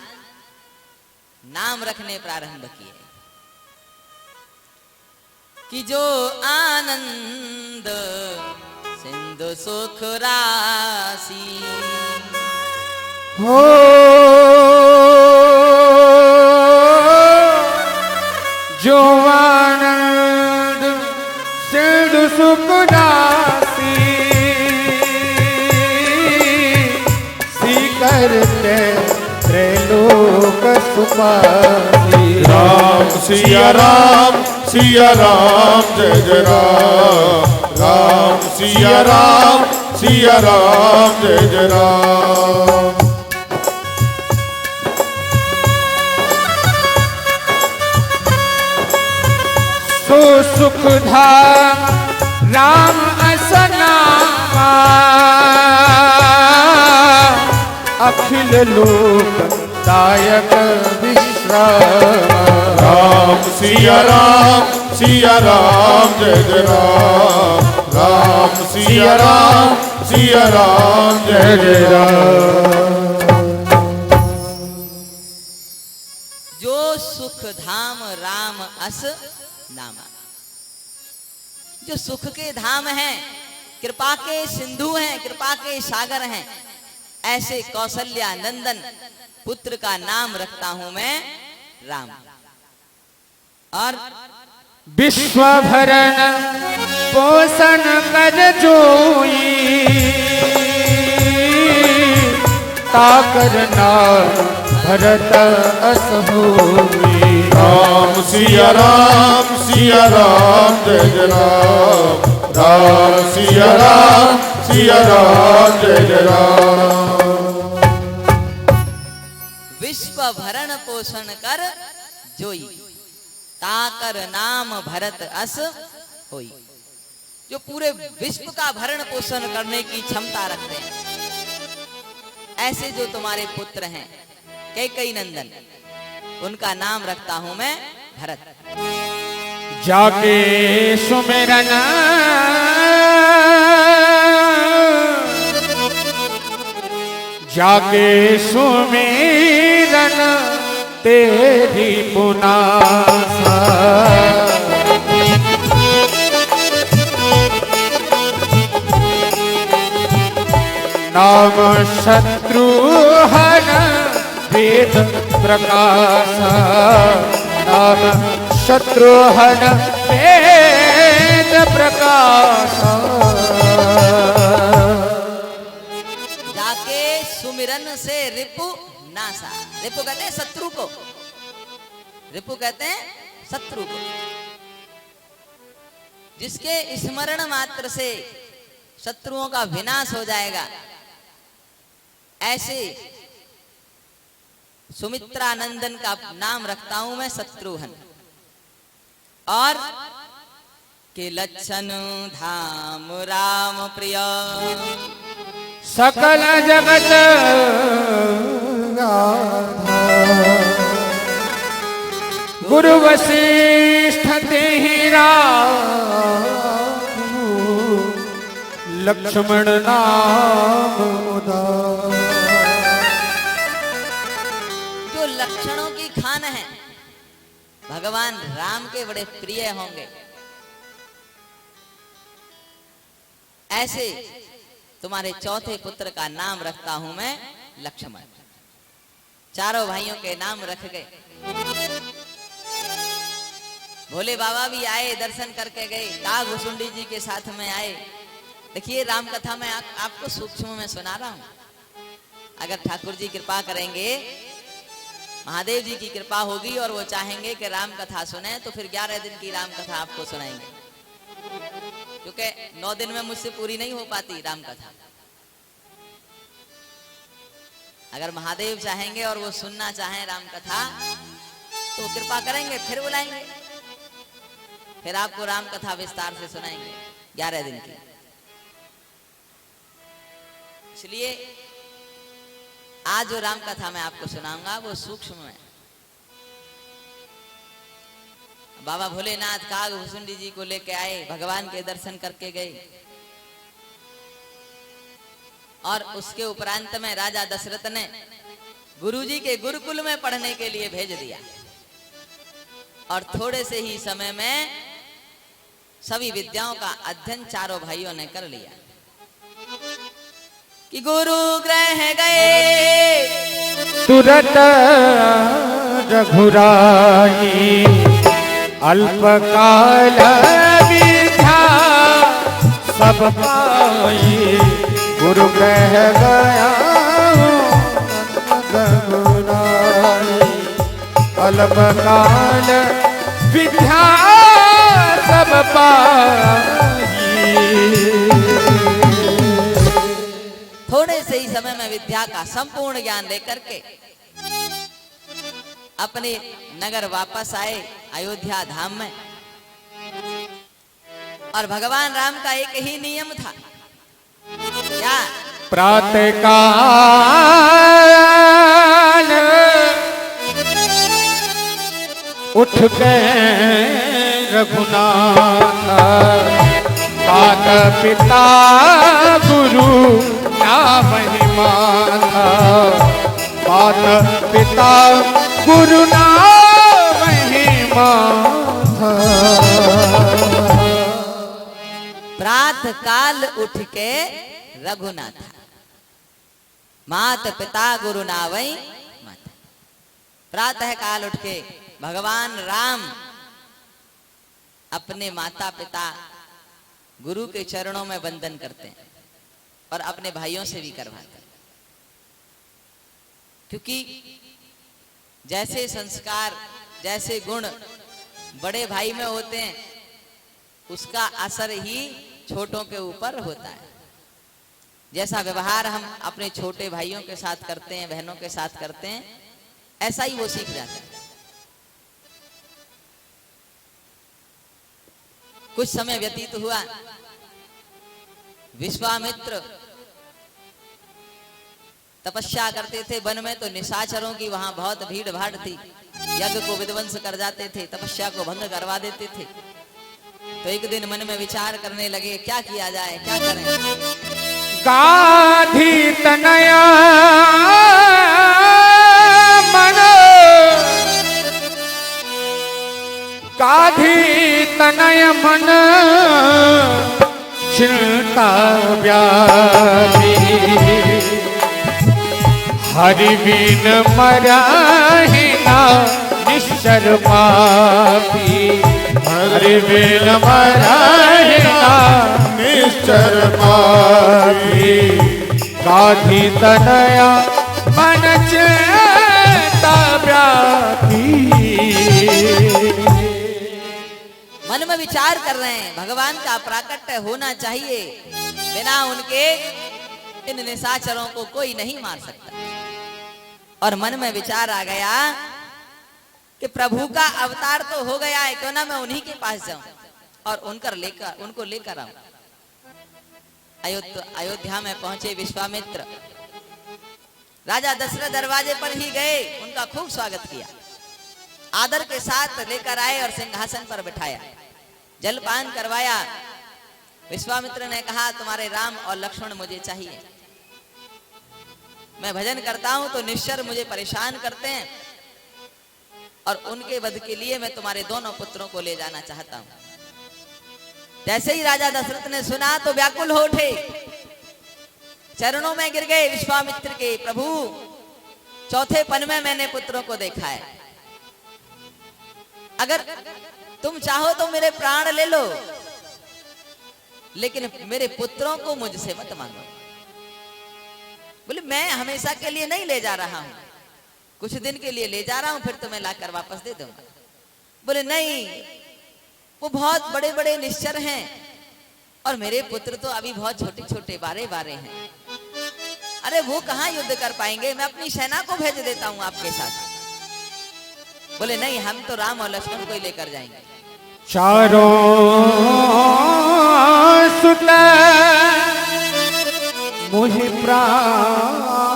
नाम रखने प्रारंभ किए कि जो आनंद सिंधु सुख राशि हो जो आनंद सिंधु सुख राशि करते त्रैलोक सुपारी राम सिया राम जय जय राम राम सिया राम जय जय राम सो सुख धाम राम असनामा अखिल लोक दायक विश्राम राम सिया राम जय जय राम राम सिया राम जय जय राम जो सुख धाम राम अस नामा। जो सुख के धाम हैं, कृपा के सिंधु हैं, कृपा के सागर हैं, ऐसे कौशल्या नंदन पुत्र का नाम रखता हूं मैं राम। और विश्व भरण पोषण कर जोई ताकर नाम भरत अस होई राम सिया राम जय जय राम राम सिया राम जय जय राम विश्व भरण पोषण कर जोई ताकर नाम भरत अस होई। जो पूरे विश्व का भरण पोषण करने की क्षमता रखते हैं, ऐसे जो तुम्हारे पुत्र हैं कैकेयी नंदन, उनका नाम रखता हूं मैं भरत। जाके सुमिरन तेरी पुनासा नाम शत्रुहन वेद प्रकाशा नाम शत्रुहन वेद प्रकाशा। जाके सुमिरन से रिपु नासा। रिपु कहते हैं शत्रु को, रिपु कहते हैं शत्रु को। जिसके स्मरण मात्र से शत्रुओं का विनाश हो जाएगा, ऐसे सुमित्रा नंदन का नाम रखता हूं मैं शत्रुघ्न। और के लक्षण धाम राम प्रिय सकल जगत गुरु वशिष्ठ तेहि लक्ष्मण नाम उदार। जो लक्षणों की खान है भगवान राम के बड़े प्रिय होंगे, ऐसे तुम्हारे चौथे पुत्र का नाम रखता हूं मैं लक्ष्मण। चारों भाइयों के नाम रख गए। भोले बाबा भी आए, दर्शन करके गए, काग भुसुंडी जी के साथ में आए। देखिए राम कथा में आपको सूक्ष्म में सुना रहा हूं। अगर ठाकुर जी कृपा करेंगे, महादेव जी की कृपा होगी और वो चाहेंगे कि राम कथा सुने, तो फिर 11 दिन की राम कथा आपको सुनाएंगे, क्योंकि 9 दिन में मुझसे पूरी नहीं हो पाती राम कथा। अगर महादेव चाहेंगे और वो सुनना चाहें राम कथा, तो कृपा करेंगे, फिर बुलाएंगे, फिर आपको राम कथा विस्तार से सुनाएंगे 11 दिन की। इसलिए आज जो राम कथा मैं आपको सुनाऊंगा वो सूक्ष्म है। बाबा भोलेनाथ काग भुसुंडी जी को लेके आए, भगवान के दर्शन करके गए, और उसके उपरांत में राजा दशरथ ने गुरुजी के गुरुकुल में पढ़ने के लिए भेज दिया, और थोड़े से ही समय में सभी विद्याओं का अध्ययन चारों भाइयों ने कर लिया। कि गुरु ग्रह गए तुरत रघुराई, अल्पकाल विद्या सब पाई। गुरु कह गया रघुराई, अल्पकाल विद्या सब पाई। थोड़े से ही समय में विद्या का संपूर्ण ज्ञान लेकर के अपने नगर वापस आए अयोध्या धाम में। और भगवान राम का एक ही नियम था, क्या? प्रातः काल उठ के रघुनाथ, माता पिता गुरु ना महिमा था। माता पिता गुरु ना महिमा था। प्रातः काल उठ के रघुनाथ, मात पिता गुरु नावई माता। प्रातः काल उठ के भगवान राम अपने माता पिता गुरु के चरणों में वंदन करते हैं और अपने भाइयों से भी करवाते हैं, क्योंकि जैसे संस्कार, जैसे गुण बड़े भाई में होते हैं, उसका असर ही छोटों के ऊपर होता है। जैसा व्यवहार हम अपने छोटे भाइयों के साथ करते हैं, बहनों के साथ करते हैं, ऐसा ही वो सीख जाता है। कुछ समय व्यतीत हुआ, विश्वामित्र तपस्या करते थे वन में, तो निशाचरों की वहां बहुत भीड़ भाड़ थी, यज्ञ को विध्वंस कर जाते थे, तपस्या को भंग करवा देते थे। तो एक दिन मन में विचार करने लगे, क्या किया जाए, क्या करें। गाधी तनया मन, गाधी तनय मन चिंता व्यापी। हरि बिन मराहि ना निश्चर पापी। हरि बिन मराहि ना निश्चर पापी। गाधी तनया मन चिंता व्यापी। मन में विचार कर रहे हैं, भगवान का प्राकट्य होना चाहिए, बिना उनके इन निशाचरों को कोई नहीं मार सकता। और मन में विचार आ गया कि प्रभु का अवतार तो हो गया है, क्यों ना मैं उन्हीं के पास जाऊं और उनको लेकर आऊं। अयोध्या में पहुंचे विश्वामित्र, राजा दशरथ दरवाजे पर ही गए, उनका खूब स्वागत किया, आदर के साथ लेकर आए और सिंहासन पर बिठाया, जलपान करवाया, विश्वामित्र ने कहा तुम्हारे राम और लक्ष्मण मुझे चाहिए। मैं भजन करता हूं तो निश्चर मुझे परेशान करते हैं और उनके वध के लिए मैं तुम्हारे दोनों पुत्रों को ले जाना चाहता हूं। जैसे ही राजा दशरथ ने सुना तो व्याकुल हो उठे, चरणों में गिर गए विश्वामित्र के। प्रभु, चौथे पन में मैंने पुत्रों को देखा है, अगर तुम चाहो तो मेरे प्राण ले लो, लेकिन मेरे पुत्रों को मुझसे मत मांगो। बोले मैं हमेशा के लिए नहीं ले जा रहा हूं, कुछ दिन के लिए ले जा रहा हूं, फिर तुम्हें लाकर वापस दे दूंगा। बोले नहीं, वो बहुत बड़े बड़े निश्चर हैं और मेरे पुत्र तो अभी बहुत छोटे छोटे बारे बारे हैं। अरे वो कहां युद्ध कर पाएंगे, मैं अपनी सेना को भेज देता हूं आपके साथ। बोले नहीं, हम तो राम और लक्ष्मण को ही लेकर जाएंगे। चारों सुत मुझे प्राण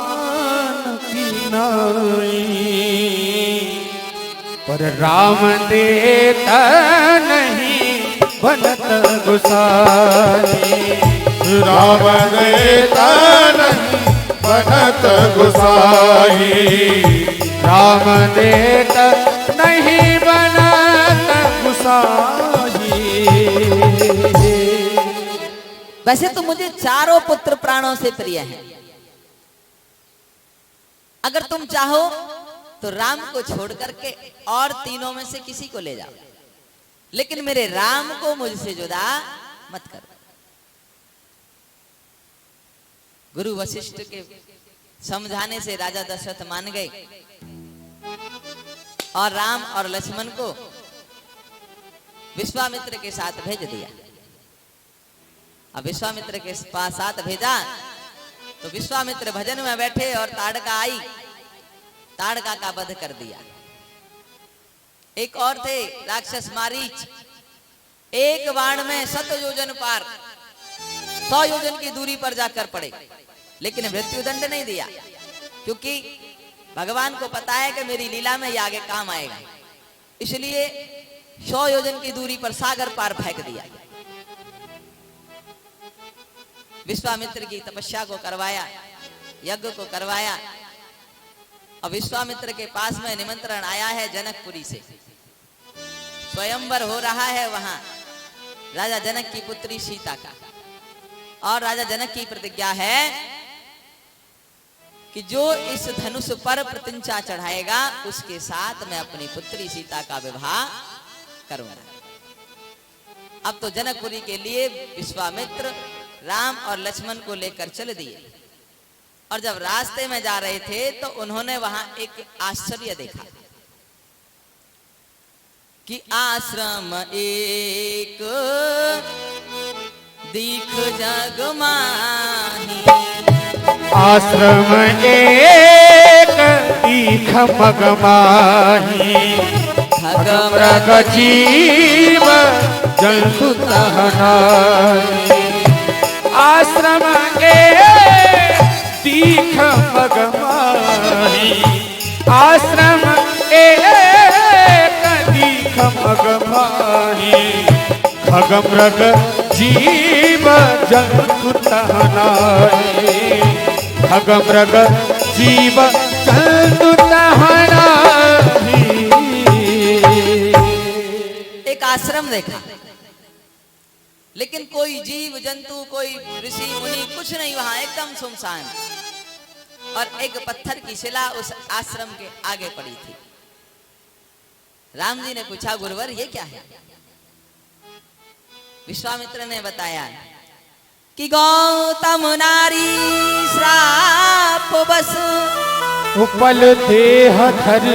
की नाई, पर राम देता नहीं बनत गुसाई। राम देता नहीं बनत गुसाई। राम देता नहीं बनत गुसाई। वैसे तो मुझे चारों पुत्र प्राणों से प्रिय हैं, अगर तुम चाहो तो राम को छोड़ करके और तीनों में से किसी को ले जाओ, लेकिन मेरे राम को मुझसे जुदा मत करो। गुरु वशिष्ठ के समझाने से राजा दशरथ मान गए और राम और लक्ष्मण को विश्वामित्र के साथ भेज दिया। अब विश्वामित्र के पास साथ भेजा तो विश्वामित्र भजन में बैठे और ताड़का आई, ताड़का का वध कर दिया। एक और थे राक्षस मारीच, एक बाण में 100 योजन पार 100 योजन की दूरी पर जाकर पड़े, लेकिन मृत्यु दंड नहीं दिया, क्योंकि भगवान को पता है कि मेरी लीला में ये आगे काम आएगा, इसलिए 100 योजन की दूरी पर सागर पार फेंक दिया। विश्वामित्र की तपस्या को करवाया, यज्ञ को करवाया। अब विश्वामित्र के पास में निमंत्रण आया है जनकपुरी से, स्वयंवर हो रहा है वहां राजा जनक की पुत्री सीता का, और राजा जनक की प्रतिज्ञा है कि जो इस धनुष पर प्रतिंचा चढ़ाएगा उसके साथ मैं अपनी पुत्री सीता का विवाह करूंगा। अब तो जनकपुरी के लिए विश्वामित्र राम और लक्ष्मण को लेकर चल दिए, और जब रास्ते में जा रहे थे तो उन्होंने वहां एक आश्चर्य देखा कि आश्रम एक दीख जग माही। आश्रम एक दीख मग माही, मृग जीव जंतु तहनाई। आश्रम एक दीख मग माही, आश्रम एक दीख मग माही। खग मृग जीव जंतु तहनाई, खग मृग जीव जंतु तहनाई। एक आश्रम देखा, लेकिन कोई जीव जंतु, कोई ऋषि मुनि कुछ नहीं वहां, एकदम सुनसान, और एक पत्थर की शिला उस आश्रम के आगे पड़ी थी। राम जी ने पूछा, गुरुवर ये क्या है? विश्वामित्र ने बताया कि गौतम नारी श्राप बस उपल देह धर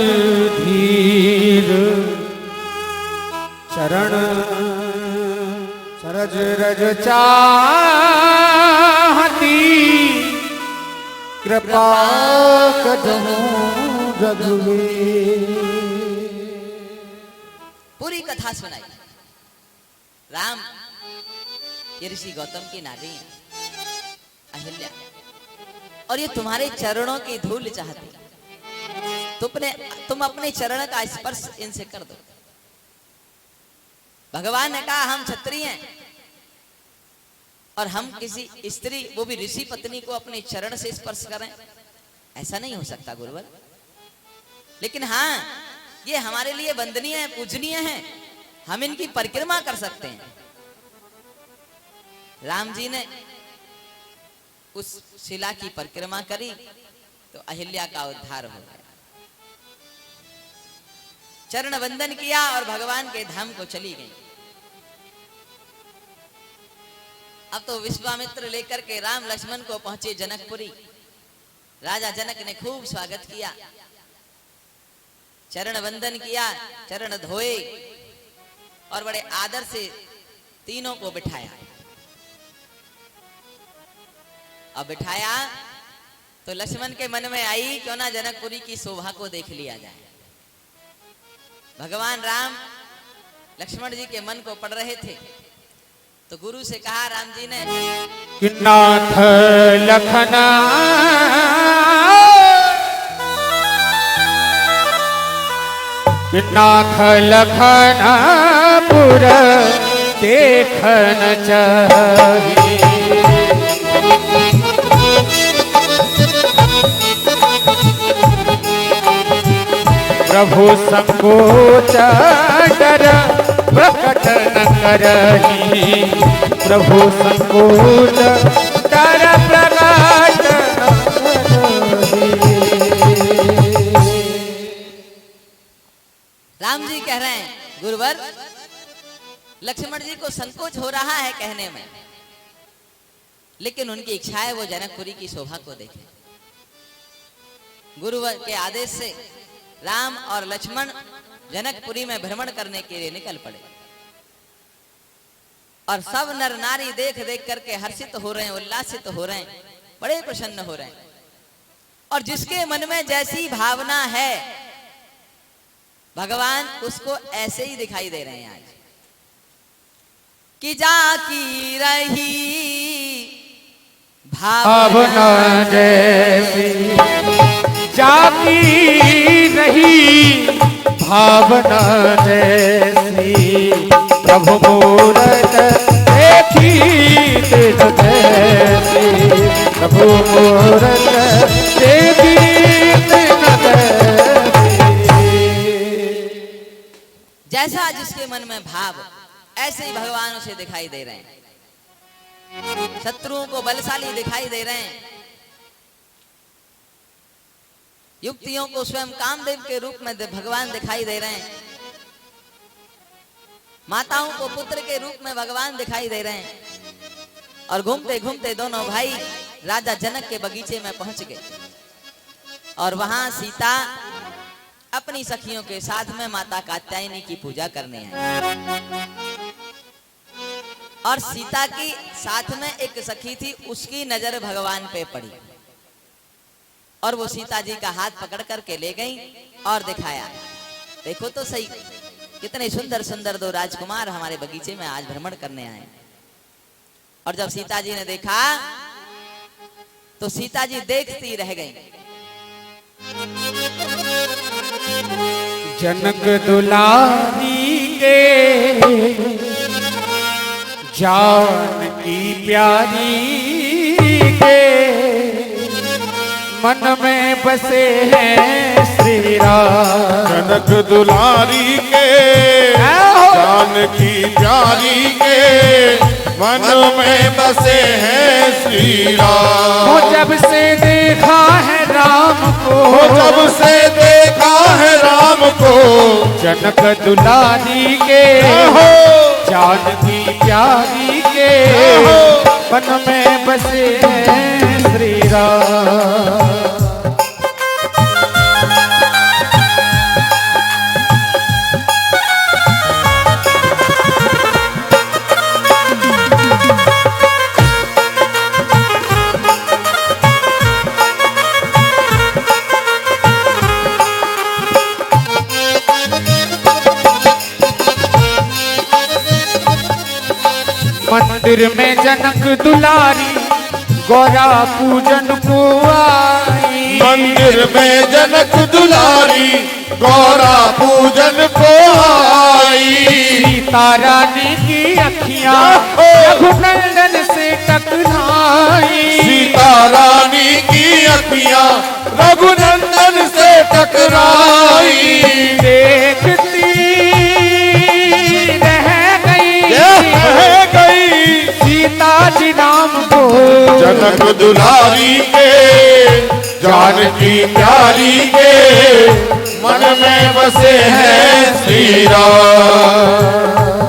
धीर, चरण सरज रज चाहती। कृपा कदहु रघुवीर। पूरी कथा सुनाई। राम ये ऋषि गौतम की नारी है अहिल्या, और ये तुम्हारे चरणों की धूल चाहती, तुम अपने चरण का स्पर्श इनसे कर दो। भगवान ने कहा हम क्षत्रिय हैं, और हम किसी स्त्री, वो भी ऋषि पत्नी को अपने चरण से स्पर्श करें, ऐसा नहीं हो सकता गुरुवर। लेकिन हाँ, ये हमारे लिए वंदनीय है, पूजनीय है, हम इनकी परिक्रमा कर सकते हैं। राम जी ने उस शिला की परिक्रमा करी तो अहिल्या का उद्धार हो गया। चरण वंदन किया और भगवान के धाम को चली गई। अब तो विश्वामित्र लेकर के राम लक्ष्मण को पहुंचे जनकपुरी। राजा जनक ने खूब स्वागत किया, चरण वंदन किया, चरण धोए और बड़े आदर से तीनों को बिठाया। अब बिठाया तो लक्ष्मण के मन में आई, क्यों ना जनकपुरी की शोभा को देख लिया जाए। भगवान राम लक्ष्मण जी के मन को पढ़ रहे थे, तो गुरु से कहा राम जी ने कि नाथ लखना कि नाथ लखना पुर देखन चाहिए। प्रभु संकोच डर प्रकट न करही। प्रभु संकोच डर प्रकट न करही। राम जी कह रहे हैं गुरुवर, लक्ष्मण जी को संकोच हो रहा है कहने में, लेकिन उनकी इच्छा है वो जनकपुरी की शोभा को देखें। गुरुवर के आदेश से राम और लक्ष्मण जनकपुरी में भ्रमण करने के लिए निकल पड़े और सब नर नारी देख देख करके हर्षित हो रहे हैं, उल्लासित हो रहे हैं, बड़े प्रसन्न हो रहे हैं। और जिसके मन में जैसी भावना है भगवान उसको ऐसे ही दिखाई दे रहे हैं आज। कि जाकी रही भावना जैसी, जाकी रही भावना जैसी। प्रभु मूरत देखी तेज जैसी। प्रभु मूरत देखी तेज जैसी। जैसा जिसके मन में भाव, ऐसे ही भगवान उसे दिखाई दे रहे हैं। शत्रुओं को बलशाली दिखाई दे रहे हैं, युक्तियों को स्वयं कामदेव के रूप में भगवान दिखाई दे रहे हैं, माताओं को पुत्र के रूप में भगवान दिखाई दे रहे हैं। और घूमते घूमते दोनों भाई राजा जनक के बगीचे में पहुंच गए और वहां सीता अपनी सखियों के साथ में माता कात्यायनी की पूजा करने आई। और सीता की साथ में एक सखी थी, उसकी नजर भगवान पे पड़ी और वो सीता जी का हाथ पकड़ करके ले गई और दिखाया, देखो तो सही कितने सुंदर सुंदर दो राजकुमार हमारे बगीचे में आज भ्रमण करने आए। और जब सीता जी ने देखा तो सीता जी देखती रह गई। जनक दुलारी के जानकी प्यारी के मन में बसे हैं श्री राम। जनक दुलारी के जानकी प्यारी के मन में बसे हैं श्री राम। वो जब से देखा है राम को, वो जब से देखा है राम को, जनक दुलारी के जानकी प्यारी के मन में बसे हैं श्री राम। मंदिर में जनक दुलारी गौरा पूजन को आई। मंदिर में जनक दुलारी गौरा पूजन को आई। सीता रानी की अखियां रघुनंदन से जनक दुलारी के जानकी प्यारी के मन में बसे हैं श्री राम।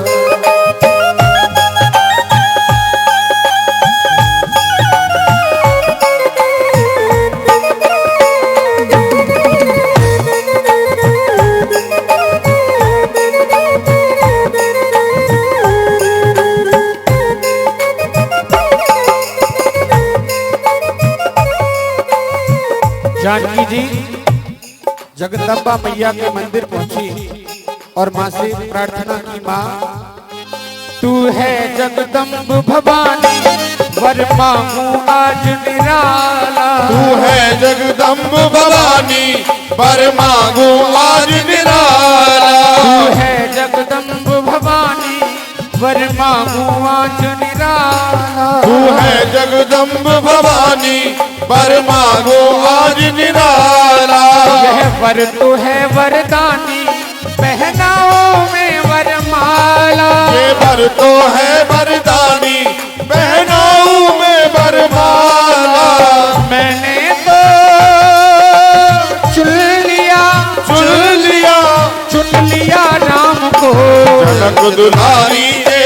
जानकी जी जगदम्बा मैया के मंदिर पहुंची और माँ से प्रार्थना की, माँ तू है जगदम्ब भवानी वर मांगू आज निराला। तू है जगदम्ब भवानी वर मांगू आज निराला। तू है जगदम्ब भवानी वर मांगू आज निराला। तू है जगदम्ब भवानी वर मांगो आज निराला। यह वर तो है वरदानी पहनाओ में वरमाला। ये वर तो है वरदानी पहनाओ में वरमाला। मैंने तो चुन लिया राम को जनक दुलारी के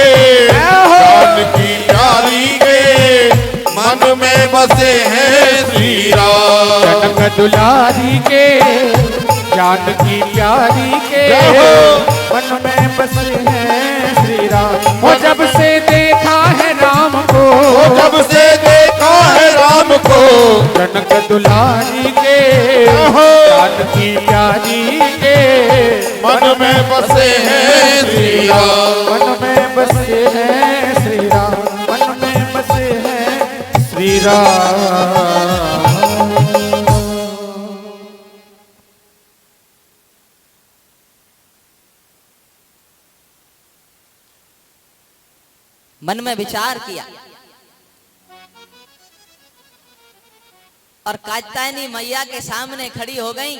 जानकी प्यारी के मन में बसे हैं श्री राम। जनक दुलारी के जानकी प्यारी के मन में बसे हैं श्री राम। वो जब से देखा है राम को, जब से देखा है राम को, जनक दुलारी के जानकी प्यारी के मन में बसे हैं श्री राम। मन में बसे हैं श्री राम। मन में बसे हैं श्री राम। मन में विचार किया और कात्यायनी मैया के सामने खड़ी हो गई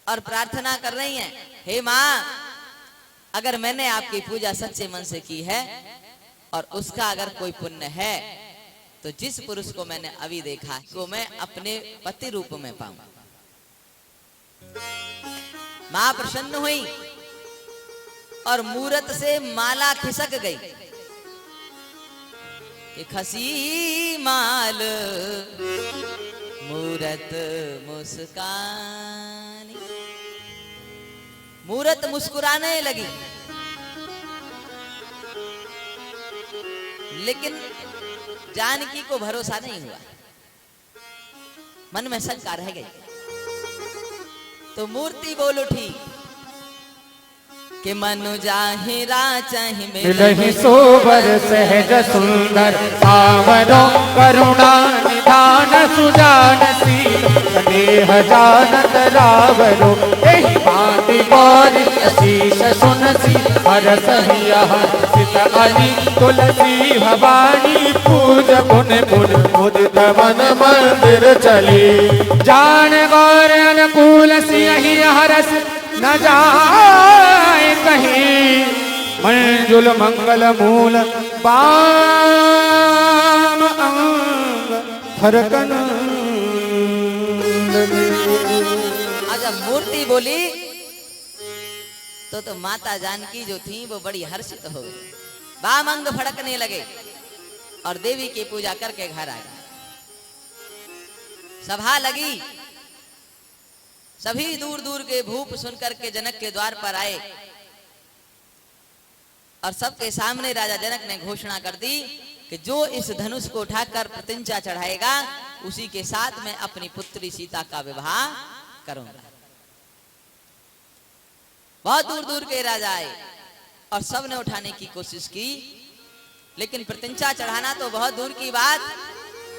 और प्रार्थना कर रही हैं, हे माँ, अगर मैंने आपकी पूजा सच्चे मन से की है और उसका अगर कोई पुण्य है तो जिस पुरुष को मैंने अभी देखा को मैं अपने पति रूप में पाऊं। मां प्रसन्न हुई और मूरत से माला खिसक गई कि खसी माल मूरत मुस्कानी। मूरत मुस्कुराने लगी, लेकिन जानकी को भरोसा नहीं हुआ, मन में शंका रह गई। तो मूर्ति बोल उठी कि मनु जाहि राचहि मिलहि सोबर सहज सुंदर सावरो करुणा निधान सुजान शील स्नेह जानत रावरो एहि भांति गौर अशीष सुनसी हरस हित अली तुलसी भवानी पूज पुन पुन मुदित मन मंदिर चली। जान गौर अनुकूल सिंह हरस न जाए कहीं मंजुल मंगल मूल बाम अंग फरकन। जब मूर्ति बोली तो माता जानकी जो थी वो बड़ी हर्षित हो गई, बाम अंग फड़कने लगे और देवी की पूजा करके घर आ गए। सभा लगी, सभी दूर दूर के भूप सुनकर के जनक के द्वार पर आए और सबके सामने राजा जनक ने घोषणा कर दी कि जो इस धनुष को उठाकर प्रतिज्ञा चढ़ाएगा उसी के साथ मैं अपनी पुत्री सीता का विवाह करूंगा। बहुत दूर दूर के राजा आए और सबने उठाने की कोशिश की, लेकिन प्रतिज्ञा चढ़ाना तो बहुत दूर की बात,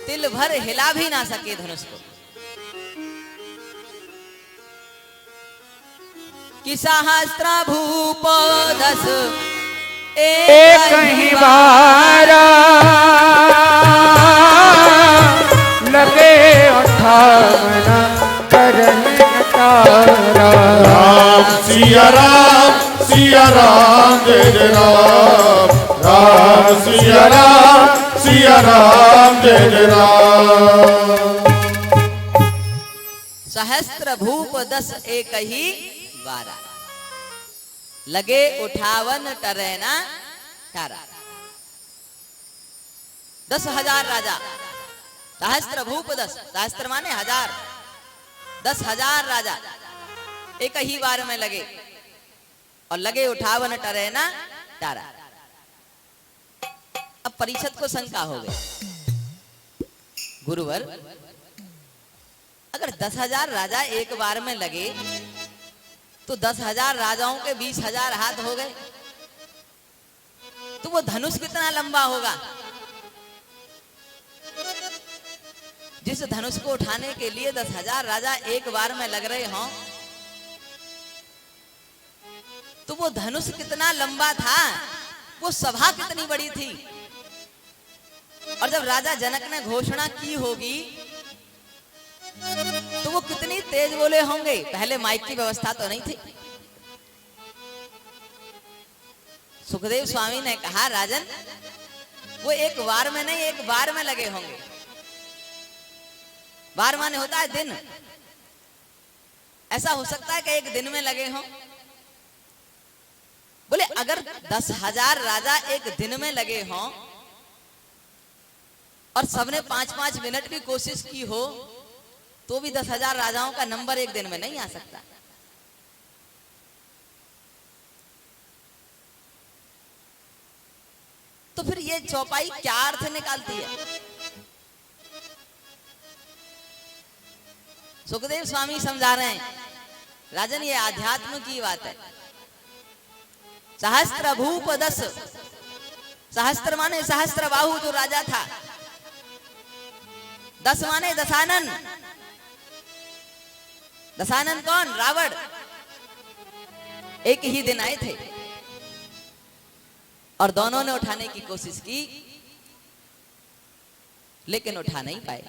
तिल भर हिला भी ना सके धनुष को। कि सहस्त्र भूप 10 एक ही बारा लगे 58 करन तारा। राम सिया राम जय राम, राम सिया सिया राम जय जय राम। सहस्त्र भूप 10 एक ही 12 लगे उठावन टरेना टारा। 10,000 राजा, सहस्त्र भूप 10, सहस्त्र माने 1000, 10,000 राजा एक ही बार में लगे और लगे उठावन टरेना टारा। अब परिषद को शंका हो गई, गुरुवर अगर 10,000 राजा एक बार में लगे तो 10,000 राजाओं के 20,000 हाथ हो गए, तो वो धनुष कितना लंबा होगा? जिस धनुष को उठाने के लिए 10,000 राजा एक बार में लग रहे हों, तो वो धनुष कितना लंबा था, वो सभा कितनी बड़ी थी। और जब राजा जनक ने घोषणा की होगी तो वो कितनी तेज बोले होंगे। पहले माइक की व्यवस्था तो नहीं थी। सुखदेव स्वामी ने कहा, राजन वो एक बार में नहीं, एक बार में लगे होंगे। बार माने होता है दिन, ऐसा हो सकता है कि एक दिन में लगे हों। बोले अगर 10,000 राजा एक दिन में लगे हों और सबने 5-5 मिनट की कोशिश की हो, तो भी 10,000 राजाओं का नंबर एक दिन में नहीं आ सकता। तो फिर ये चौपाई क्या अर्थ निकालती है? सुखदेव स्वामी समझा रहे हैं, राजन ये आध्यात्म की बात है। सहस्त्र भूप 10, सहस्त्र माने सहस्त्र बाहु जो राजा था, 10 माने दशानन। दशानन कौन? रावण। एक ही दिन आए थे और दोनों ने उठाने की कोशिश की, लेकिन उठा नहीं पाए।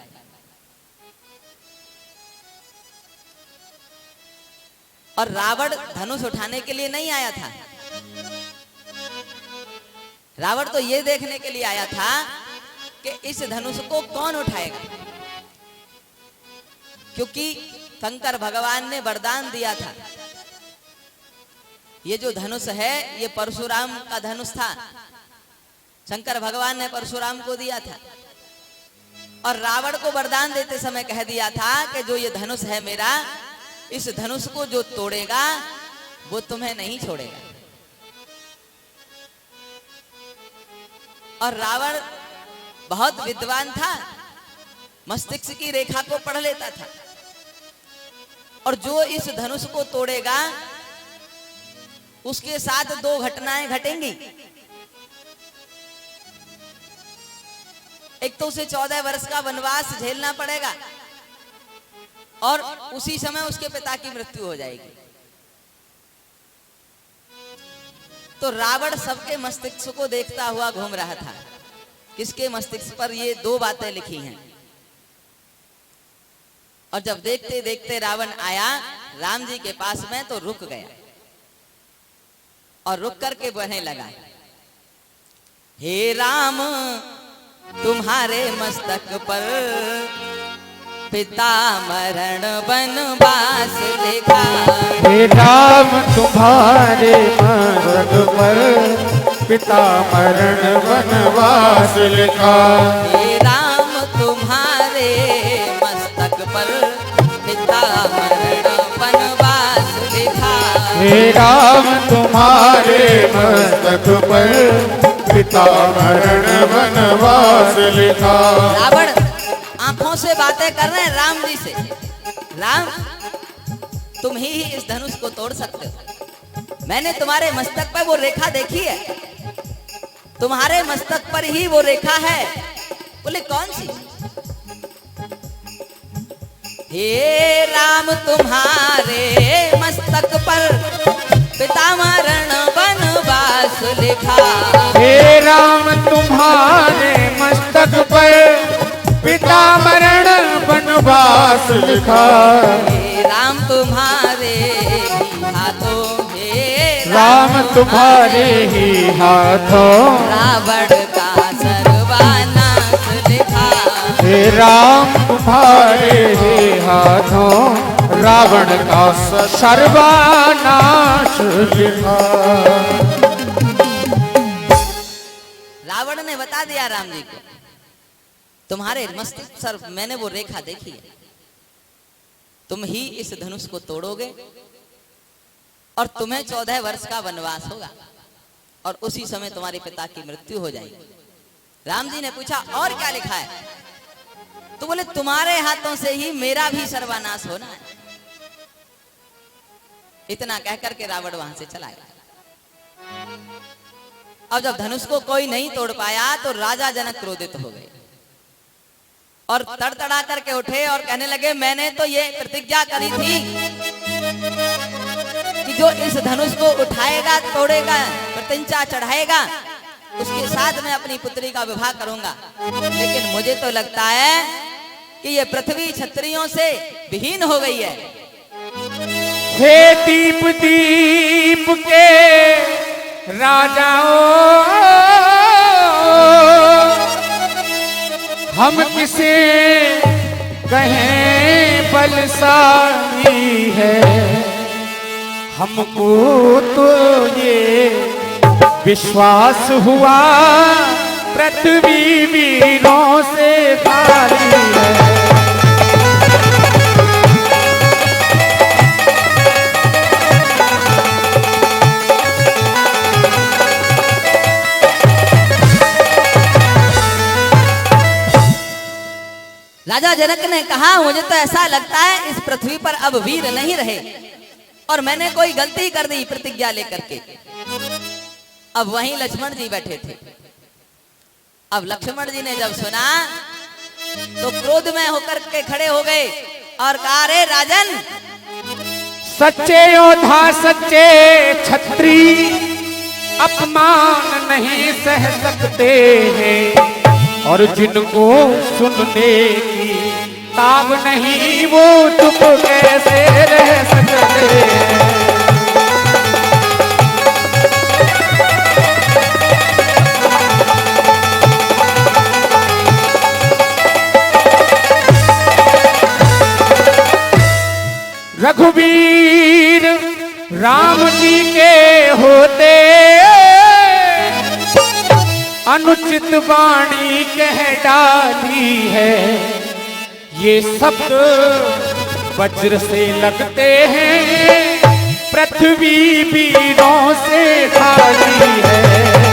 और रावण धनुष उठाने के लिए नहीं आया था। रावण तो ये देखने के लिए आया था कि इस धनुष को कौन उठाएगा, क्योंकि शंकर भगवान ने वरदान दिया था। ये जो धनुष है ये परशुराम का धनुष था, शंकर भगवान ने परशुराम को दिया था। और रावण को वरदान देते समय कह दिया था कि जो ये धनुष है मेरा, इस धनुष को जो तोड़ेगा वो तुम्हें नहीं छोड़ेगा। और रावण बहुत विद्वान था, मस्तिष्क की रेखा को पढ़ लेता था। और जो इस धनुष को तोड़ेगा उसके साथ 2 घटनाएं घटेंगी। एक तो उसे 14 वर्ष का वनवास झेलना पड़ेगा और उसी समय उसके पिता की मृत्यु हो जाएगी। तो रावण सबके मस्तिष्क को देखता हुआ घूम रहा था। किसके मस्तिष्क पर? ये 2 बातें लिखी हैं। और जब देखते देखते रावण आया राम जी के पास में, तो रुक गया और रुक करके कहने लगा, हे राम तुम्हारे मस्तक पर पिता मरण वनवास लिखा। हे राम तुम्हारे मस्तक पर पिता मरण वनवास लिखा। हे राम तुम्हारे मस्तक पर पिता मरण वनवास लिखा। हे राम तुम्हारे मस्तक पर पिता मरण वनवास लिखा। रावण आंखों से बातें कर रहे हैं राम जी से। राम तुम ही इस धनुष को तोड़ सकते हो। मैंने तुम्हारे मस्तक पर वो रेखा देखी है, तुम्हारे मस्तक पर ही वो रेखा है। बोले कौन सी? हे राम तुम्हारे मस्तक पर पिता मरण वनवास लिखा। हे राम तुम्हारे मस्तक पर पिता मरण वनवास लिखा। हे राम तुम्हारे ही हाथों, हे राम तुम्हारे ही हाथों रावण का सर्वनाश राम तुम्हारे हाथों रावण का सर्वनाश लिखा। रावण ने बता दिया राम जी को, तुम्हारे मस्तिष्क सर मैंने वो रेखा देखी है, तुम ही इस धनुष को तोड़ोगे और तुम्हें 14 वर्ष का वनवास होगा और उसी समय तुम्हारे पिता की मृत्यु हो जाएगी। राम जी ने पूछा और क्या लिखा है? तो बोले तुम्हारे हाथों से ही मेरा भी सर्वनाश होना है। इतना कहकर के रावण वहां से चला गया। अब जब धनुष को कोई नहीं तोड़ पाया तो राजा जनक क्रोधित हो गए और तड़तड़ा करके उठे और कहने लगे, मैंने तो ये प्रतिज्ञा करी थी कि जो इस धनुष को उठाएगा, तोड़ेगा, प्रतिज्ञा चढ़ाएगा, उसके साथ मैं अपनी पुत्री का विवाह करूंगा। लेकिन मुझे तो लगता है कि ये पृथ्वी क्षत्रियों से विहीन हो गई है। हे दीप दीप के राजाओं, हम किसे कहें बलशाली है, हमको तो ये विश्वास हुआ पृथ्वी वीरों से खाली है। राजा जनक ने कहा, मुझे तो ऐसा लगता है इस पृथ्वी पर अब वीर नहीं रहे और मैंने कोई गलती कर दी प्रतिज्ञा लेकर के। अब वहीं लक्ष्मण जी बैठे थे। अब लक्ष्मण जी ने जब सुना तो क्रोध में होकर के खड़े हो गए और कहा, रे राजन, सच्चे योद्धा सच्चे छत्री अपमान नहीं सह सकते हैं और जिनको सुनने की ताब नहीं वो चुप कैसे रह सकते हैं। रघुवीर राम जी के होते अनुचित वाणी कह डाली है, ये सब वज्र से लगते हैं पृथ्वी वीरों से खाली है।